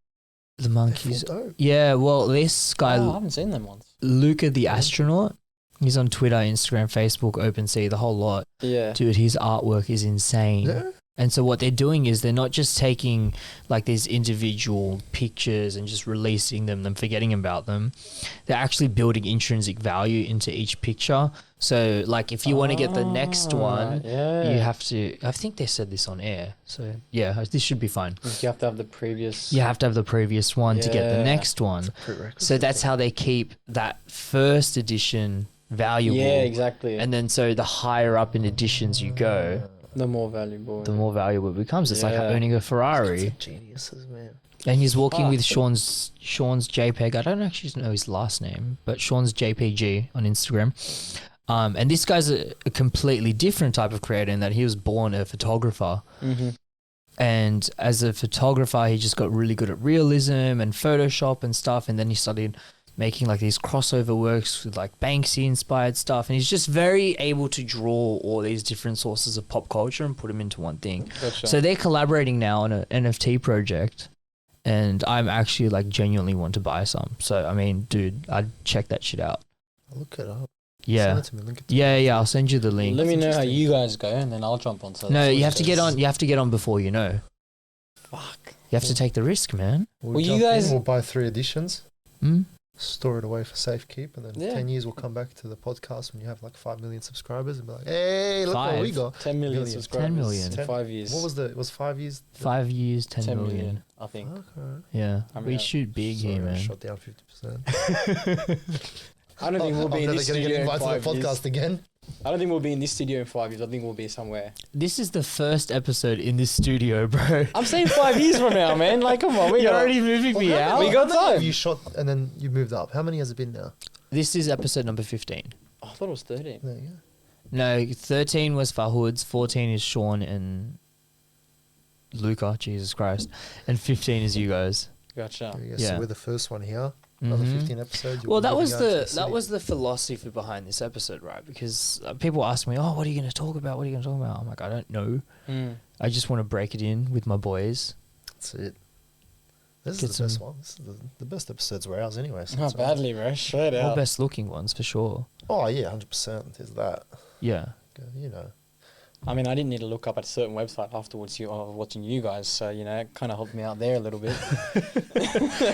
the monkeys. They're full dope. Yeah, well, this guy, Oh, I haven't seen them once. Luca the astronaut, he's on Twitter, Instagram, Facebook, OpenSea, the whole lot. Yeah. Dude, his artwork is insane. Yeah. And so what they're doing is they're not just taking like these individual pictures and just releasing them and forgetting about them. They're actually building intrinsic value into each picture. So like if you want to get the next one, you have to, I think they said this on air. So yeah, this should be fine. You have to have the previous. You have to have the previous one to get the Yeah. next one. Prerequisite. So that's how they keep that first edition valuable. Yeah, exactly. And then so the higher up in editions you go, the more valuable. the more valuable it becomes. It's like Yeah. owning a Ferrari. Geniuses, man. And he's walking Fuck. with Sean's JPEG. I don't actually know his last name, but Sean's JPG on Instagram. And this guy's a completely different type of creator in that he was born a photographer. And as a photographer, he just got really good at realism and Photoshop and stuff. And then he started making like these crossover works with like Banksy inspired stuff. And he's just very able to draw all these different sources of pop culture and put them into one thing. Gotcha. So they're collaborating now on an NFT project, and I'm actually like genuinely want to buy some. So I mean, dude, I'd check that shit out. I'll look it up. Yeah, Send it to me, link it to me. yeah. I'll send you the link. Let me know how interesting. you guys go, and then I'll jump on. No, you have to get on. You have to get on before you know. Fuck. You have to take the risk, man. We'll you jump in, guys- we'll buy 3 editions, Hmm? store it away for safekeep, and then Yeah. 10 years we'll come back to the podcast when you have like 5 million subscribers and be like, hey, look what we 5? got. 10 million Million. subscribers. 10 million. in 5 years. What was it was 5 years? 5 years, 10 10 million. million, I think. Okay. Yeah, I mean, we shoot big here, Sorry, I man. shot down 50%. I don't think we'll be in I'm this never going to studio get in invited to 5 the years. podcast again. I don't think we'll be in this studio in 5 years. I think we'll be somewhere. This is the first episode in this studio, bro. I'm saying 5 years from now, man. Like, come on, we You're got already moving me out. We got How many have time. you shot and then you moved up. How many has it been now? This is episode number 15. I thought it was 13. There you go. No, 13 was Fahud's, 14 is Sean and Luca, Jesus Christ, and 15 is you guys. Gotcha. There you go. Yeah. So we're the first one here. Another Mhm. 15 episodes. you'll Well, be that moving was out to the city. philosophy behind this episode, right? Because people ask me, "Oh, what are you going to talk about? What are you going to talk about?" I'm like, I don't know. I just want to break it in with my boys. That's it. This Get is the best some- one. This is the best episodes were ours anyway. So Not it's all right. badly, bro. Straight All out. best looking ones for sure. Oh, yeah, 100%. There's that. Yeah. You know. I mean, I didn't need to look up at a certain website afterwards watching you guys, so, you know, it kind of helped me out there a little bit.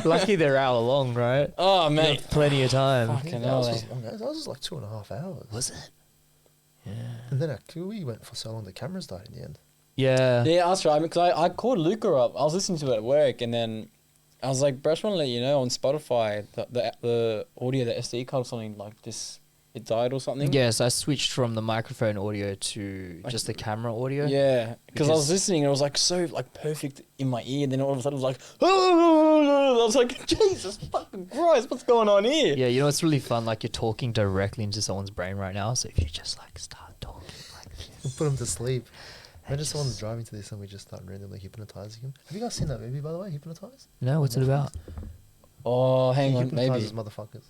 Lucky they're hour long, right? Oh, You mate. got plenty of time. Fucking That hell, was, eh? that was like 2.5 hours. Was it? Yeah. And then we went for so long the cameras died in the end. Yeah. Yeah, that's right. Because I called Luca up. I was listening to it at work, and then I was like, bro, I just want to let you know on Spotify, the audio, the SD card or something like this it died or something. Yes, I switched from the microphone audio to just the camera audio. Yeah, because I was listening and it was like so like perfect in my ear, and then all of a sudden it was like, I was like, Jesus fucking Christ, what's going on here? Yeah, you know, it's really fun. Like you're talking directly into someone's brain right now. So if you just like start talking like this, Put him to sleep. Imagine someone's driving to this and we just start randomly hypnotizing him. Have you guys seen that movie, by the way, Hypnotize? no, what's it about? Oh, hang on, maybe. Hypnotizes motherfuckers.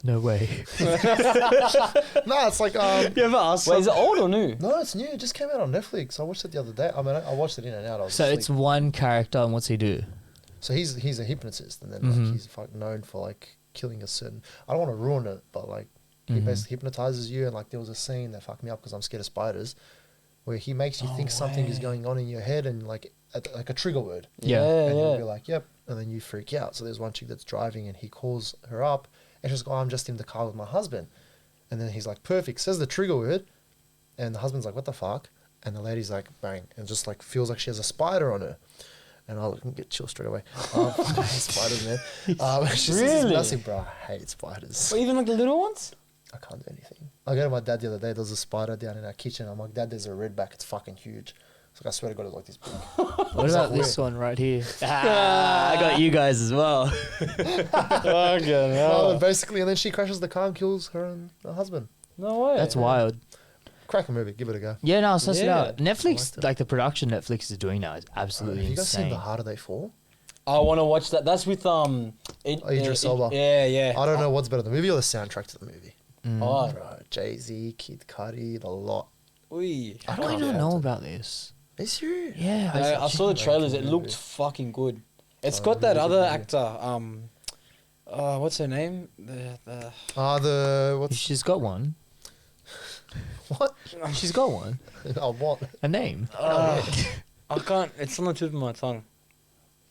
No way. No, it's like You ever asked? Wait, is it old or new? no, it's new. It just came out on Netflix. I watched it the other day. I mean, I watched it in and out. I was So asleep. it's one character, and what's he do? So he's a hypnotist, and then Mhm. like, he's known for like killing a certain. I don't want to ruin it, but like he basically hypnotizes you, and like there was a scene that fucked me up because I'm scared of spiders, where he makes you think something is going on in your head, and like a trigger word, Yeah. and you'll be like, yep, and then you freak out. So there's one chick that's driving, and he calls her up, and she's like, oh, I'm just in the car with my husband, and then he's like, perfect, says the trigger word, and the husband's like, what the fuck, and the lady's like, bang, and just like feels like she has a spider on her. And I'll get chill straight away. I hate spiders, man. She's Really? massive, bro. I hate spiders. Or even like the little ones? I can't do anything. I go to my dad the other day. There was a spider down in our kitchen. I'm like, Dad, there's a redback. It's fucking huge. It's like, I swear to God, it's like this big. What about this one right here? I got you guys as well. Fucking Oh, basically, and then she crashes the car and kills her and her husband. No way. That's wild. Cracking movie. Give it a go. Yeah, no, suss it Yeah. out. Netflix, liked it. like the production Netflix is doing now is absolutely Have you guys seen insane. The Harder They Fall? I want to watch that. That's with Idris Elba. Yeah. I don't know what's better, the movie or the soundtrack to the movie. Oh, Bro, Jay-Z, Kid Cudi, the lot. oi. How do I can't not be know able about this? Are you serious? Yeah, I saw the trailers. It movie. looked fucking good. It's Oh, got that really other good actor. What's her name? What's she's got one. what? She's got one. Oh, what? A name. I can't. It's on the tip of my tongue.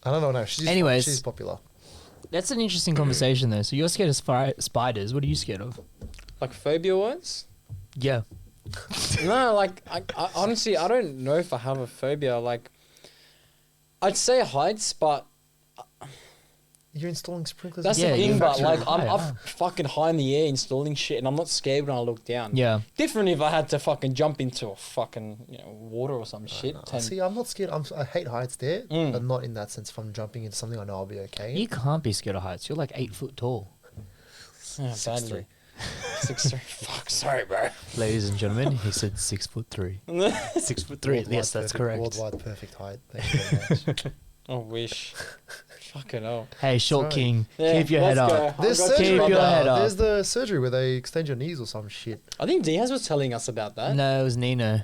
I don't know. No, Anyways. she's popular. That's an interesting conversation though. So you're scared of spiders. What are you scared of? Like phobia words? Yeah. No, like I honestly I don't know if I have a phobia. Like I'd say heights, but You're installing sprinklers. that's Yeah, the thing. you're But actually like I'm high, fucking high in the air installing shit, and I'm not scared when I look down. Yeah. Different if I had to fucking jump into a fucking water or some shit. See, I'm not scared. I hate heights there, Mm. but not in that sense. If I'm jumping into something, I know I'll be okay. You can't be scared of heights. You're like 8 foot tall. Yeah, 6'3". 6'3". Fuck, sorry, bro. Ladies and gentlemen, he said 6'3". 6'3". Worldwide Yes, that's perfect- correct. Worldwide perfect height. Thank you very much. I wish. Fucking hell. Hey, short Sorry. king, Yeah, keep your head let's up. go. There's I got surgery. you, Keep your brother. head up. There's the surgery where they extend your knees or some shit. I think Diaz was telling us about that. No, it was Nino.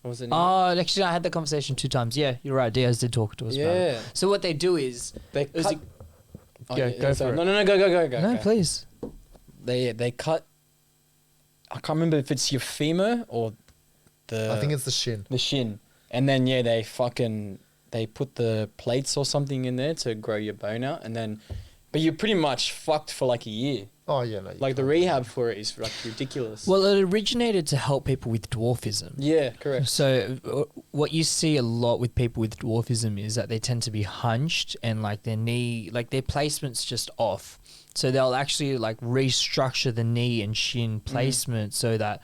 Or was it? Oh, actually, I had that conversation 2 times. Yeah, you're right. Diaz did talk to us about it. yeah. So what they do is... They was cut. it- Oh, Go- yeah, go sorry. for it. No, go. No, please. They cut. I can't remember if it's your femur or the. I think it's the shin. the shin, and then they put the plates or something in there to grow your bone out, and then, but you're pretty much fucked for like a year. Oh yeah, no. you Like the can't. rehab for it is like ridiculous. Well, it originated to help people with dwarfism. Yeah, correct. So what you see a lot with people with dwarfism is that they tend to be hunched and like their knee, like their placement's just off. So they'll actually like restructure the knee and shin placement so that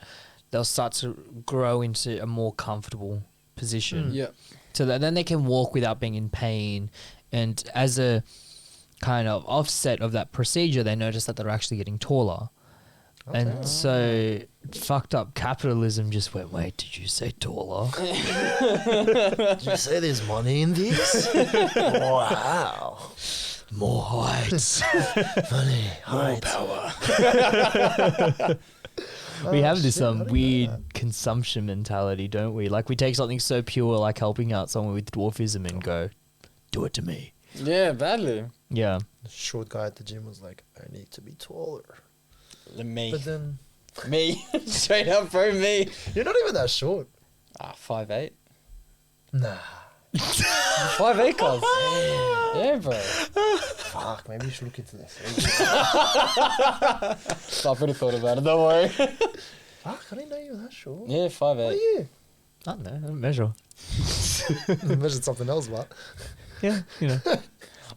they'll start to grow into a more comfortable position. Yeah. So that then they can walk without being in pain. And as a kind of offset of that procedure, they notice that they're actually getting taller. And so fucked up capitalism just went, wait, did you say taller? Did you say there's money in this? Wow. More heights. Money. More power. We have this shit, I didn't know weird that. consumption mentality, don't we? Like we take something so pure like helping out someone with dwarfism and go, do it to me. Yeah, badly. Yeah. The short guy at the gym was like, I need to be taller. Me. But then Me. Straight up, bro, me. you're not even that short. 5'8". Nah. 5'8", cuz. Yeah, bro. Fuck. Maybe you should look into this. I've already thought about it, don't worry. Fuck. I didn't know you were that short. Yeah, 5'8". What are you? I don't know. I don't measure. Imagine something else, but Yeah, you know.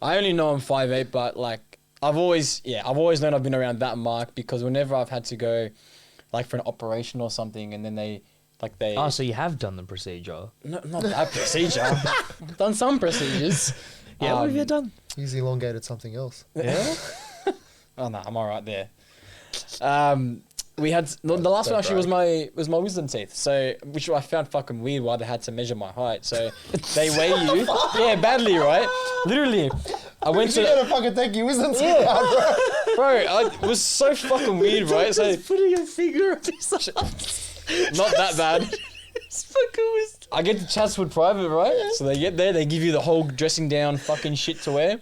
I only know I'm 5'8", but like I've always known I've been around that mark because whenever I've had to go like for an operation or something, and then they. Oh, so you have done the procedure? No, not that procedure. I've done some procedures. Yeah, what have you done? He's elongated something else. Yeah. Oh no, I'm all right there. We had the last one actually was my wisdom teeth. So which I found fucking weird why they had to measure my height. So they weigh you. Yeah, badly, right? Literally, I went You to. gotta fucking take your wisdom teeth out, bro. Bro, it was so fucking weird, right? So putting a finger on his not that bad. It's fucking wisdom. I get to Chatswood Private, right? Yeah. So they get there, they give you the whole dressing down fucking shit to wear.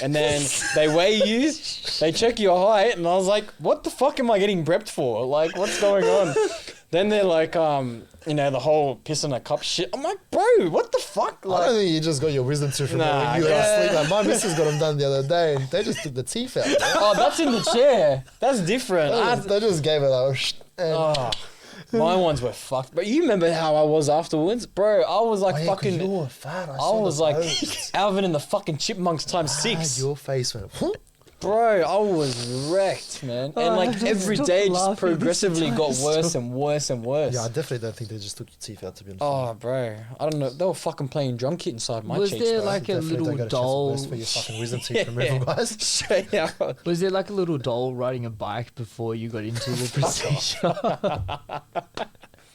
And then they weigh you, they check your height, and I was like, what the fuck am I getting prepped for? Like, what's going on? Then they're like, the whole piss in a cup shit. I'm like, bro, what the fuck? Like, I don't think you just got your wisdom tooth removed Nah, when you were yeah. asleep. Like, my missus got them done the other day, and they just took the teeth out. oh, that's in the chair. That's different. They just gave it like, and Oh, my ones were fucked. But you remember how I was afterwards? Bro, I was like oh, yeah, 'cause fucking... you were fat. I I saw was the like posts. Alvin and the fucking Chipmunks times 6. Your face went, whoop. Bro, I was wrecked, man. And like every day it just progressively got worse and worse and worse. Yeah, I definitely don't think they just took your teeth out, to be honest. Oh, bro. I don't know. They were fucking playing drum kit inside my Was cheeks, there bro. like a Definitely little don't go to doll? Chatswood West for your fucking wisdom teeth removal, guys. Straight out. Was there like a little doll riding a bike before you got into the procedure?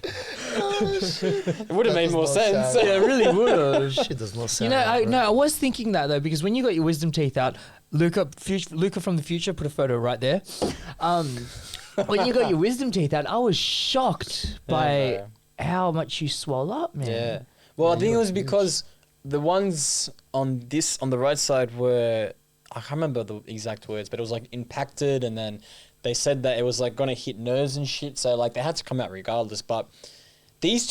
It would have That made does more not sense. sound- Yeah, it really would have. Shit does not sound You know, right, bro. I was thinking that though, because when you got your wisdom teeth out, Luca from the future, put a photo right there. When you got your wisdom teeth out, I was shocked by bro. how much you swell up, man. Yeah. Well, I think it was huge. because the ones on the right side were, I can't remember the exact words, but it was like impacted, and then they said that it was like gonna hit nerves and shit, so like they had to come out regardless. But this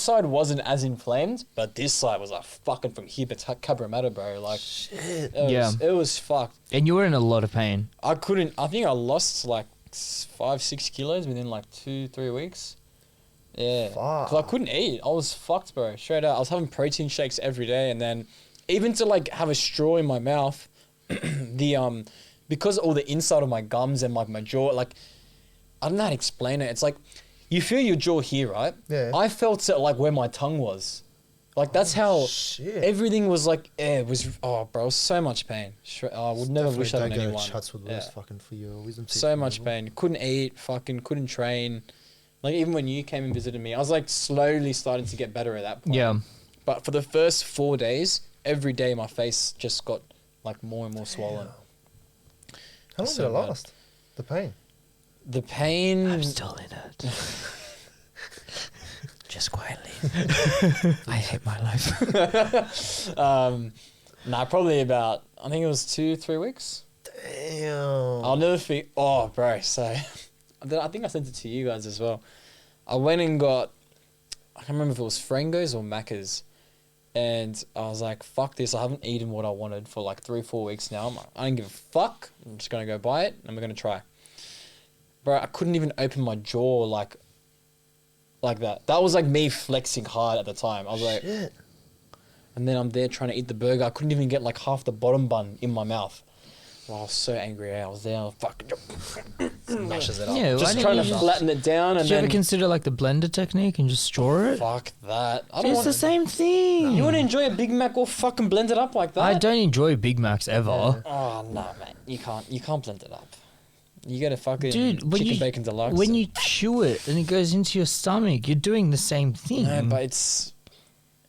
side wasn't as inflamed, but this side was like fucking from here to Cabramatta, bro. Like, Shit. it was fucked. And you were in a lot of pain. I think I lost like 5-6 kilos within like 2-3 weeks. Yeah. Because I couldn't eat. I was fucked, bro. Straight out. I was having protein shakes every day, and then even to like have a straw in my mouth, because all the inside of my gums and like my jaw, like, I don't know how to explain it. It's like, you feel your jaw here, right? Yeah. I felt it like where my tongue was. Like, that's how shit. everything was like, it was, oh, bro, it was so much pain. I would never wish that on Don't go anyone. to Chatswood West Yeah. fucking for your wisdom teeth. So much removal. pain. Couldn't eat, fucking couldn't train. Like, even when you came and visited me, I was like slowly starting to get better at that point. Yeah. But for the first 4 days, every day my face just got like more and more swollen. How long So did it bad. last? The pain. The pain. I'm still in it. Just quietly. I hate my life. Nah, probably about, I think it was 2-3 weeks. Damn. I'll never forget. Oh, bro. So, I think I sent it to you guys as well. I went and got, I can't remember if it was Frangos or Macca's. And I was like, fuck this. I haven't eaten what I wanted for like 3-4 weeks now. I'm like, I don't give a fuck. I'm just going to go buy it and we're going to try. Bro, I couldn't even open my jaw like that. That was like me flexing hard at the time. I was like, Shit. and then I'm there trying to eat the burger. I couldn't even get like half the bottom bun in my mouth. Well, I was so angry. I was there. I was fucking Smashes it up. Yeah, why just didn't trying you to just- flatten it down, and Did you then ever consider like the blender technique and just straw it? fuck that. I don't It's want. the same thing. You want to enjoy a Big Mac all fucking blended up like that? I don't enjoy Big Macs ever. Oh no, man. You can't blend it up. You get a fucking Dude, when chicken you bacon deluxe. when you chew it and it goes into your stomach, you're doing the same thing. no, but it's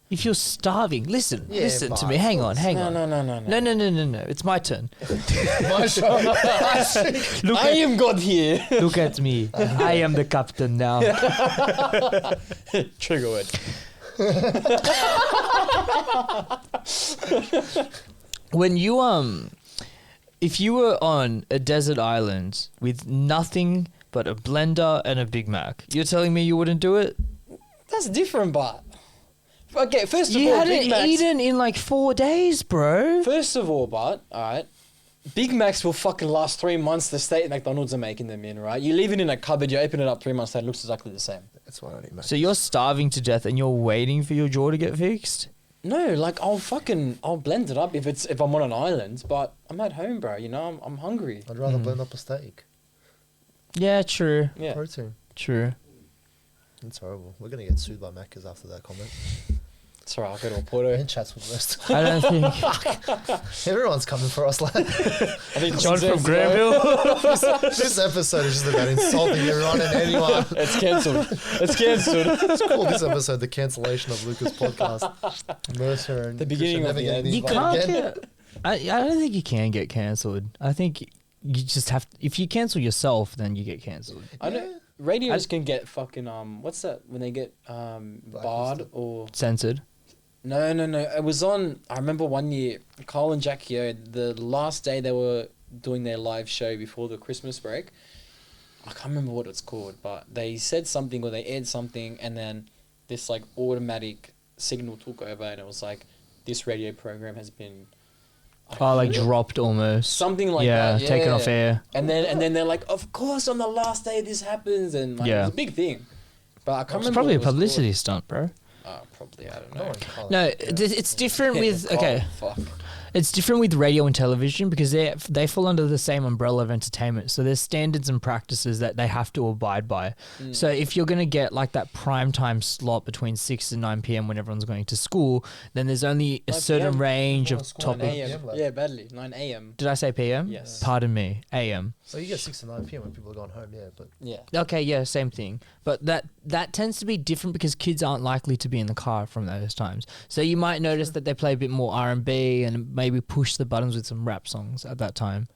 If you're starving, listen Yeah, to but me. Hang on. no. It's my turn. My show. Look I at, am God here. look at me. I am the captain now. Trigger word. When you if you were on a desert island with nothing but a blender and a Big Mac, you're telling me you wouldn't do it? That's different, but okay. First of You all, hadn't Big Macs. eaten in like 4 days, bro. First of all, but all right, Big Macs will fucking last 3 months. The state McDonald's are making them in, right? You leave it in a cupboard, you open it up 3 months later, it looks exactly the same. That's why I don't eat Mac. So you're starving to death and you're waiting for your jaw to get fixed? No, like I'll blend it up if I'm on an island, but I'm at home, bro. You know, I'm hungry. I'd rather blend up a steak. Yeah, true. Yeah. Protein. True. It's horrible. We're gonna get sued by Macca's after that comment. It's alright, I'll go to a Porto. And chats with rest. I don't think Everyone's coming for us, lad. I think John from Zen's Granville. This episode is just about insulting everyone and anyone. It's cancelled. It's cancelled. It's called this episode the cancellation of Luca's podcast. Mercer and The beginning Christian of never the getting end. You invited can't again. get. I don't think you can get cancelled. I think you just have. If you cancel yourself, then you get cancelled. I know radios can get fucking what's that when they get barred or Censored. no. It was on. I remember one year, Carl and Jackie O, the last day they were doing their live show before the Christmas break. I can't remember what it's called, but they said something or they aired something, and then this like automatic signal took over, and it was like this radio program has been. Oh, like dropped almost. Something like yeah, that. Yeah, taken off air. And then they're like, of course, on the last day this happens, and like, Yeah. it was a big thing. But I can't It's remember. probably a what it was publicity stunt, bro. called. Probably, I don't No know. one can't. No, it's different with okay. Oh, fuck. It's different with radio and television because they fall under the same umbrella of entertainment. So there's standards and practices that they have to abide by. So if you're going to get like that prime time slot between 6 and 9 p.m. when everyone's going to school, then there's only a 9 certain PM? range Oh, of school 9 topic. PM, a.m. lad. Yeah, badly. 9 a.m. Did I say p.m.? Yes. Pardon me, a.m. So you get 6 to 9 p.m. when people are going home, yeah. But Yeah. Okay, yeah, same thing. But that tends to be different because kids aren't likely to be in the car from those times. So you might notice that they play a bit more R&B and maybe push the buttons with some rap songs at that time.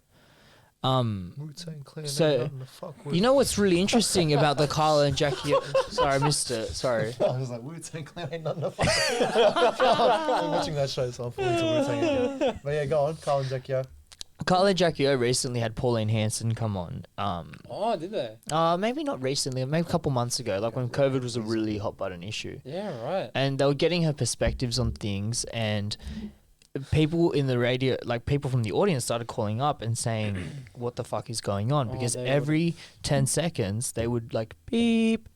Wu-Tang Clan. So, ain't nothing to fuck with. You know what's really interesting about the Kyle and Jackie? Sorry, I missed it. Sorry. I was like, Wu-Tang Clan ain't nothing to fuck with. I'm watching that show, so I'm falling to Wu-Tang again. But yeah, go on, Carl and Jackie O. Kyle and Jackie O recently had Pauline Hanson come on. Oh, did they? Maybe not recently, maybe a couple months ago, like when COVID was a really hot button issue. Yeah, right. And they were getting her perspectives on things, and people in the radio, like people from the audience, started calling up and saying, "What the fuck is going on?" Because they would- every 10 seconds they would like beep,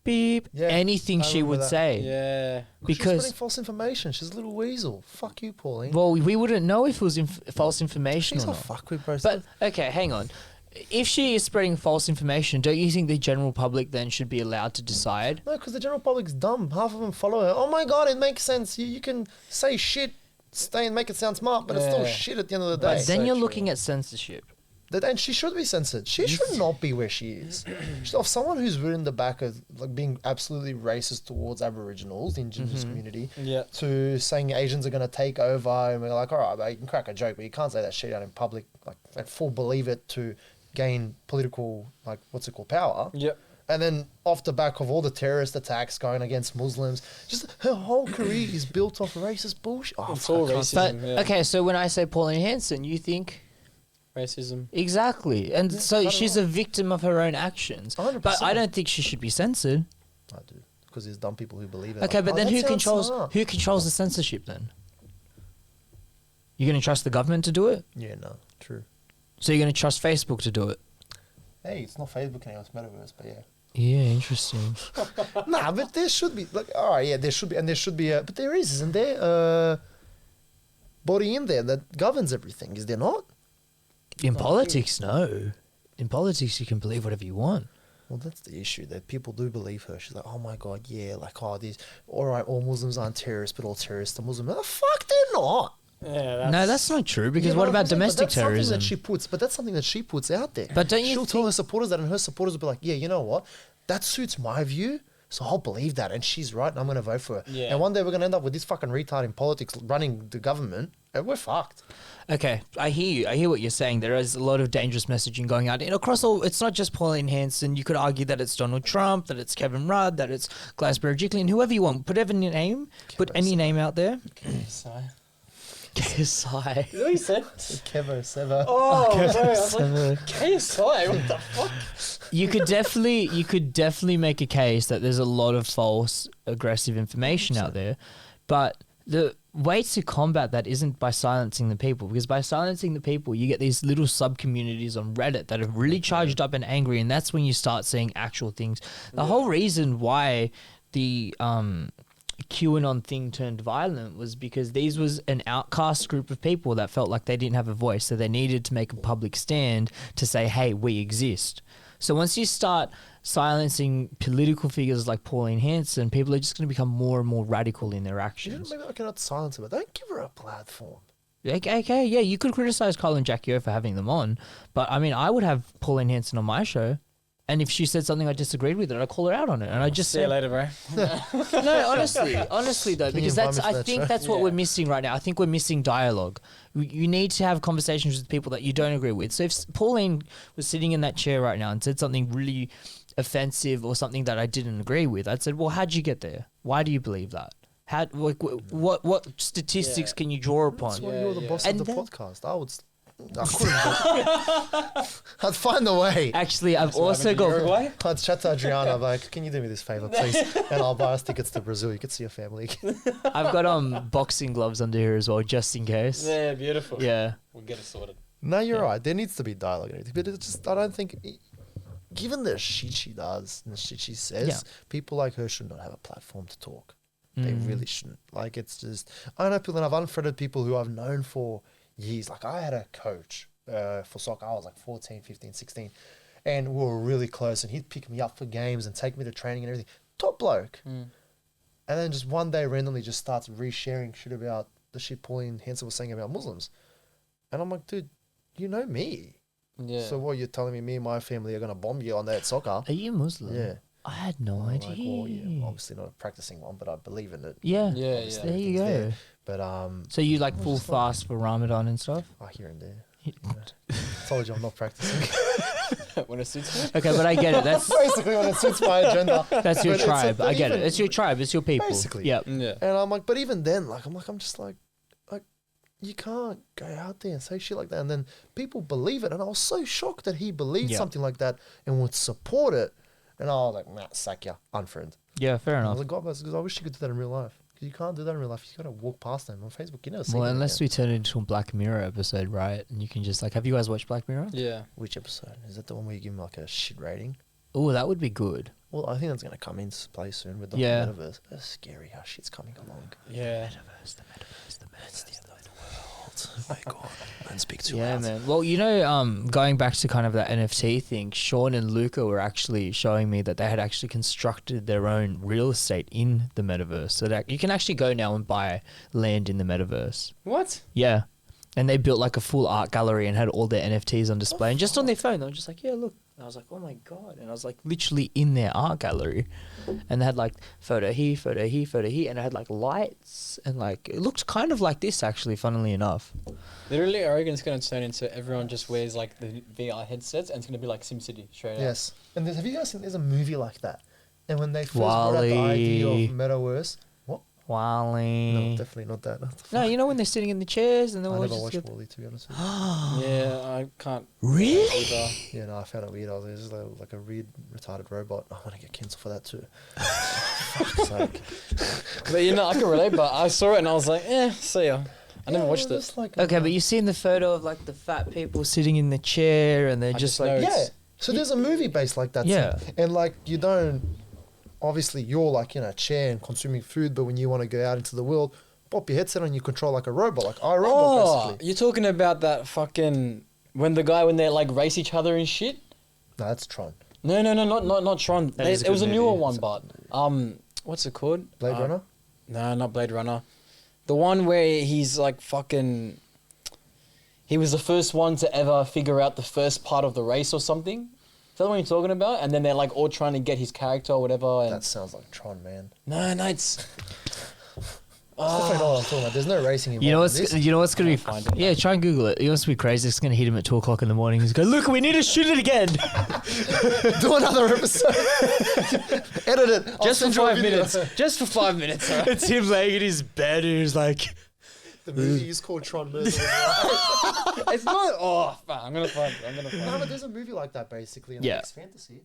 beep, Yeah, anything I she remember would that. say. Yeah. She's Because spreading false information. She's a little weasel. Fuck you, Pauline. well, we wouldn't know if it was false information She's or a not. fuckwit, bro. But okay, hang on. If she is spreading false information, don't you think the general public then should be allowed to decide? No, because the general public's dumb. Half of them follow her. Oh my god, it makes sense. You can say shit, stay and make it sound smart, but it's still Yeah. shit at the end of the But day. then so you're true. looking at censorship. And she should be censored. She should not be where she is. Of someone who's written the back of like being absolutely racist towards Aboriginals, the Indigenous community, Yeah. to saying Asians are going to take over, and we're like, all right, mate, you can crack a joke, but you can't say that shit out in public, like full believe it to gain political, like what's it called, power. Yep. And then off the back of all the terrorist attacks going against Muslims, just her whole career is built off racist bullshit. Oh, It's fuck, all I can't- racism. But yeah. okay, so when I say Pauline Hanson, you think Racism. exactly, and so cut it she's a victim of her own actions. 100%. But I don't think she should be censored. I do, because there's dumb people who believe it. Okay, Like, but oh, then that sounds who smart. controls the censorship then? You're going to trust the government to do it? Yeah, no, true. So you're going to trust Facebook to do it? Hey, it's not Facebook anymore, it's Metaverse, but yeah. Yeah, interesting. Nah, but there should be, like, all right, yeah, there should be, and there should be, but there is, isn't there, body in there that governs everything, is there not? In politics, no. In politics, you can believe whatever you want. Well, that's the issue, that people do believe her. She's like, oh my God, yeah, like, oh, these, all right, all Muslims aren't terrorists, but all terrorists are Muslims. Oh, fuck, they're not. Yeah. No, that's not true, because Yeah, what but about I'm saying, but domestic that's something terrorism? That's something that she puts out there. But don't you She'll tell think- her supporters that, and her supporters will be like, yeah, you know what? That suits my view, so I'll believe that, and she's right, and I'm going to vote for her. Yeah. And one day we're going to end up with this fucking retard in politics running the government, and we're fucked. Okay, I hear you. I hear what you're saying. There is a lot of dangerous messaging going out. And across all, it's not just Pauline Hanson. You could argue that it's Donald Trump, that it's Kevin Rudd, that it's Glasberry-Gicklin, whoever you want. Put any name. Put any name out there. Sorry. KSI. Is that what you said? Kevo, Seva. Oh, bro. I was like, KSI? What the fuck? You could definitely make a case that there's a lot of false, aggressive information out there. But the way to combat that isn't by silencing the people, because by silencing the people, you get these little sub-communities on Reddit that are really charged up and angry, and that's when you start seeing actual things. The whole reason why the QAnon thing turned violent was because these was an outcast group of people that felt like they didn't have a voice, so they needed to make a public stand to say, hey, we exist. So once you start silencing political figures like Pauline Hanson, people are just going to become more and more radical in their You know, actions. maybe I cannot silence her, but don't give her a platform. Okay, yeah, you could criticize Kyle and Jackie O for having them on, but I mean, I would have Pauline Hanson on my show, and if she said something I disagreed with, I'd call her out on it, and I just See you say, later, bro. no, honestly though, Can you because invite me to I that think show? that's what we're missing right now. I think we're missing dialogue. You need to have conversations with people that you don't agree with. So if Pauline was sitting in that chair right now and said something really offensive or something that I didn't agree with, I'd said, well, how'd you get there? Why do you believe that? How, like, what statistics can you draw upon? That's why you're the boss And of the then- podcast. I couldn't. I'd find a way. Actually, I've also got. Uruguay? I'd chat to Adriana, I'm like, can you do me this favor, please? And I'll buy us tickets to Brazil. You could see your family. I've got boxing gloves under here as well, just in case. Yeah, beautiful. Yeah. We'll get it sorted. No, you're right. There needs to be dialogue and everything, but it's just I don't think, given the shit she does and the shit she says, Yeah. people like her should not have a platform to talk. They Mm. really shouldn't. Like it's just I know people, and I've unfriended people who I've known for years. Like I had a coach for soccer. I was like 14, 15, 16, and we were really close. And he'd pick me up for games and take me to training and everything. Top bloke. And then just one day randomly just starts resharing shit about the shit Pauline Hanson was saying about Muslims. And I'm like, dude, you know me. Yeah. So what, you're telling me and my family are going to bomb you on that soccer? Are you Muslim? Yeah. I had no I'm idea. like, well, yeah, obviously not a practicing one, but I believe in it. Yeah. Yeah, Obviously yeah. There you everything's go. there. But So you like I was full just like- fast for Ramadan and stuff? here and there. Told you I'm not practicing. When it suits me. Okay, but I get it. That's Basically, when it suits my agenda. that's your But it's tribe. but I get it. even- It's your tribe. It's your people. Basically. Yep. Yeah. And I'm like, but even then, I'm just like, you can't go out there and say shit like that. And then people believe it. And I was so shocked that he believed Yeah. something like that and would support it. And I was like, nah, sack ya, unfriend. Yeah, fair I enough. was like, God bless, because I wish you could do that in real life. Because you can't do that in real life. You got to walk past them on Facebook. You never see Well, them unless again. we turn it into a Black Mirror episode, right? And you can just like, have you guys watched Black Mirror? Yeah. Which episode? Is that the one where you give him like a shit rating? Oh, that would be good. Well, I think that's going to come into play soon with the Yeah. Metaverse. It's scary how shit's coming along. Yeah. The metaverse. Oh my God. Don't speak too Yeah, loud. man. Well, you know, going back to kind of that NFT thing, Sean and Luca were actually showing me that they had actually constructed their own real estate in the metaverse. So that you can actually go now and buy land in the metaverse. What? Yeah. And they built like a full art gallery and had all their NFTs on display. And just on their phone, they were just like, yeah, look. And I was like, oh my God. And I was like, literally in their art gallery. And they had like photo here, photo here, photo here. And it had like lights. And like, it looked kind of like this actually, funnily enough. Literally, I reckon it's going to turn into everyone just wears like the VR headsets and it's going to be like SimCity straight out. Yes. And have you guys seen, there's a movie like that. And when they first brought out the idea Wall-E. of Metaverse, what? Wally. No, definitely not that. No, you know when they're sitting in the chairs and they're I all never just watched get- Wall-E, to be honest with Yeah, I can't. Really? Either. you. Yeah, no, I found it weird. I was like, this is like a weird, retarded robot. I want to get cancelled for that too. Fuck's sake. But you know, I can relate, but I saw it and I was like, see ya. I never watched it. Like, Okay, but you've seen the photo of like the fat people sitting in the chair and they're I just just know like, it's- Yeah. So there's a movie based like that. Yeah. And like you don't, obviously you're like in a chair and consuming food, but when you want to go out into the world, pop your headset on, you control like a robot, like iRobot Oh, basically. you're talking about that fucking when they like race each other and shit. No, that's Tron. No, not Tron. That is a It was a good newer movie. one, but what's it called? Blade Runner? No, not Blade Runner. The one where he's like fucking. He was the first one to ever figure out the first part of the race or something. Is that the one you're talking about? And then they're like all trying to get his character or whatever. And That sounds like Tron, man. no, it's. Definitely know what I'm talking about. There's no racing involved. you know in what's this. you know what's gonna be Find it. yeah, try and Google it. You know what's gonna be crazy? It's gonna hit him at 2:00 in the morning. He's going, look, we need to shoot it again. Do another episode. Edit it. I'll Just for send you a 5 video. minutes. Just for 5 minutes. Right? It's him laying in his bed and he's like, The movie is called Tron Mirza. It's not. Oh, fuck, I'm gonna find it. No, but there's a movie like that basically in Yeah. Next Fantasy.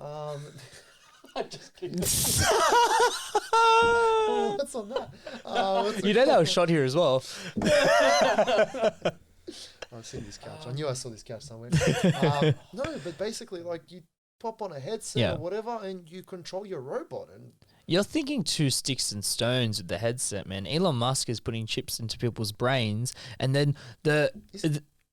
Oh. I'm just kidding. What's on that? What's you it know that called? was shot here as well. I've seen this couch. I knew I saw this couch somewhere. No, but basically, like you pop on a headset Yeah. or whatever, and you control your robot. And You're thinking two sticks and stones with the headset, man. Elon Musk is putting chips into people's brains, and then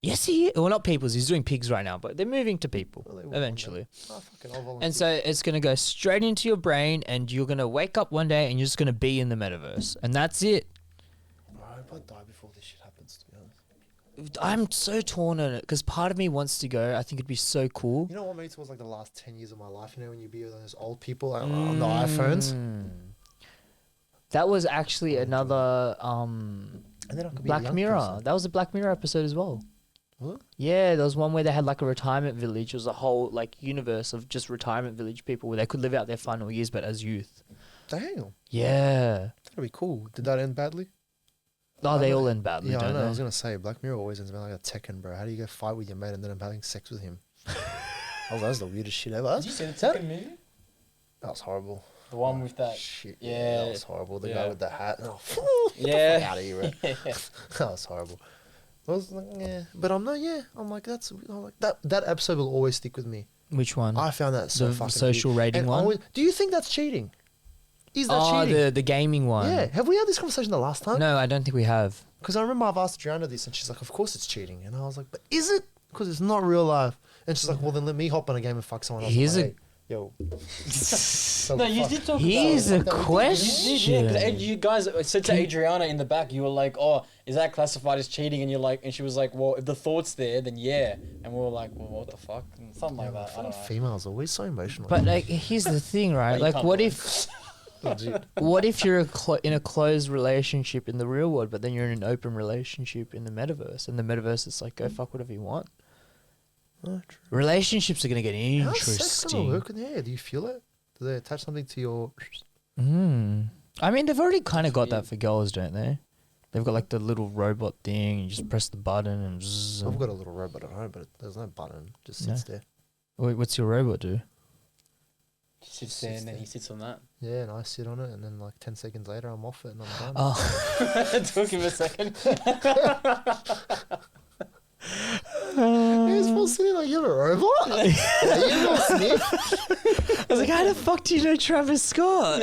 Yes, he. Well, not people's. He's doing pigs right now, but they're moving to people Well, they will eventually. Oh, fucking, I'll volunteer. And so it's gonna go straight into your brain, and you're gonna wake up one day, and you're just gonna be in the metaverse, and that's it. I hope I die before this shit happens, to be honest. I'm so torn on it because part of me wants to go. I think it'd be so cool. You know what made it was like the last 10 years of my life, you know, when you be with those old people on the iPhones? That was actually another And then I could be a Black young Mirror. person. That was a Black Mirror episode as well. What? Yeah, there was one where they had like a retirement village. It was a whole like universe of just retirement village people where they could live out their final years, but as youth. Damn. Yeah. That'd be cool. Did that end badly? Oh, they all end badly, Yeah, I don't know. I they? was going to say, Black Mirror always ends up like a Tekken, bro. How do you go fight with your mate and then end up having sex with him? That was the weirdest shit ever. Did you see the second movie? That was horrible. The one with that. Shit. Yeah. That was horrible. The guy Yeah. with the hat. Oh, Yeah. out of here, bro. That was horrible. I was like, yeah. But I'm not, yeah. I'm like, that episode will always stick with me. Which one? I found that so The fucking social weird. rating And one? always, do you think that's cheating? Is that Oh, cheating? the gaming one. Yeah. Have we had this conversation the last time? No, I don't think we have. Because I remember I've asked Joanna this and she's like, of course it's cheating. And I was like, but is it? Because it's not real life. And she's like, well, then let me hop on a game and fuck someone else. Here's I'm a- like, hey, yo. No, you did talk Here's about a it. question. Yeah, because you guys said to Adriana in the back, you were like, "Oh, is that classified as cheating?" And you're like, and she was like, "Well, if the thought's there, then yeah." And we were like, "Well, what the fuck?" And something like that. I don't know. Females are always so emotional. But like, here's the thing, right? You Like, can't what do if, Legit. what if you're in a closed relationship in the real world, but then you're in an open relationship in the metaverse, and the metaverse is like, go fuck whatever you want. Oh, true. Relationships are gonna get How's sex gonna interesting. work in there? Do you feel it? Do they attach something to your... I mean, they've already kind of got that for girls, don't they? They've got like the little robot thing. You just press the button and. Zzz, I've got a little robot at home, but there's no button. It just sits there. Wait, what's your robot do? She sits there and then he sits on that. Yeah, and I sit on it, and then like 10 seconds later, I'm off it and I'm done. Oh, It took him a second. You're supposed to be like, you're a robot? Yeah, you know sniff. I was like, how the fuck do you know Travis Scott?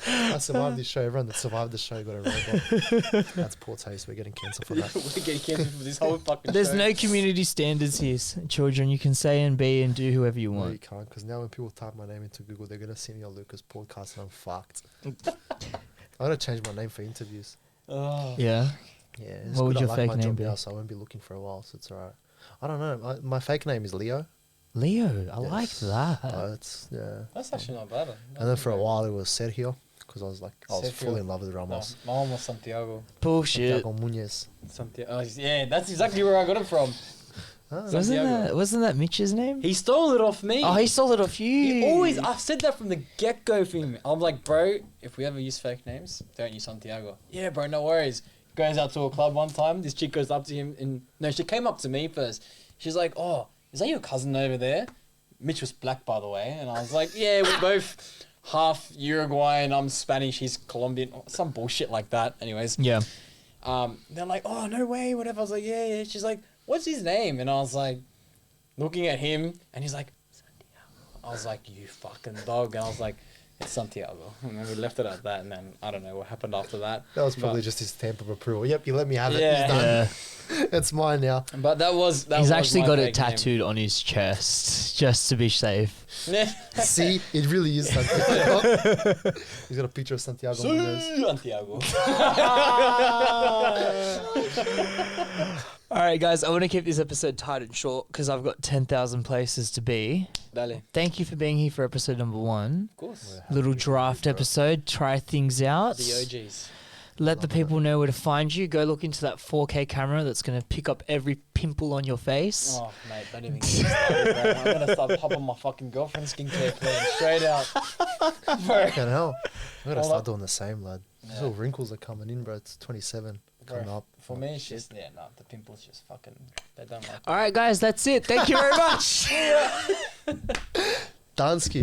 I survived this show. Everyone that survived the show got a robot. That's poor taste. We're getting cancelled for that. We're getting cancelled for this whole fucking There's show. no community standards here, children. You can say and be and do whoever you No, you want. can't, because now when people type my name into Google, they're going to see me on Luca's podcast and I'm fucked. I'm going to change my name for interviews. Oh. Yeah. Yeah, it's What would good. your I like fake my name job be? now, so I won't be looking for a while, so it's alright. I don't know. My fake name is Leo. Leo, I like Yes. that. It's, yeah. That's actually not bad. And then for a while it was Sergio, because I was Sergio. fully in love with No, Ramos. my one was Santiago. Bullshit. Santiago Muñez. Santiago. Oh, yeah, that's exactly where I got it from. Ah, Santiago. Wasn't that Mitch's name? He stole it off me. Oh, he stole it off you. He always. I've said that from the get go for him. I'm like, bro, if we ever use fake names, don't use Santiago. Yeah, bro, no worries. Goes out to a club one time. This chick goes up to him and no, she came up to me first. She's like, "Oh, is that your cousin over there?" Mitch was black, by the way, and I was like, "Yeah, we're both half Uruguayan. I'm Spanish. He's Colombian. Some bullshit like that." Anyways, Yeah. they're like, "Oh, no way, whatever." I was like, "Yeah, yeah." She's like, "What's his name?" And I was like, looking at him, and he's like, Santiago. I was like, "You fucking dog," and I was like, "It's Santiago." And then we left it at that, and then I don't know what happened after that. That was probably But- just his stamp of approval. Yep, you let me have it. Yeah. It's done. Yeah. It's mine now. But that was He's actually my got fake it tattooed on his chest just to be safe. name. See, it really is Santiago. He's got a picture of Santiago Muñez. Santiago. All right, guys, I want to keep this episode tight and short because I've got 10,000 places to be. Dale. Thank you for being here for episode number 1. Of course. Little draft episode. Try things out. The OGs. Let the people know where to find you. Go look into that 4K camera that's going to pick up every pimple on your face. Oh, mate, don't even get me started, bro. I'm going to start popping my fucking girlfriend's skincare plan straight out. Bro. Fucking hell. I'm going to Hold start up. doing the same, lad. These Yeah. little wrinkles are coming in, bro. It's 27 coming Bro, up. for me, it's just, yeah, no, the pimples just fucking, they don't like All right, guys, that's it. Thank you very much. Danskis.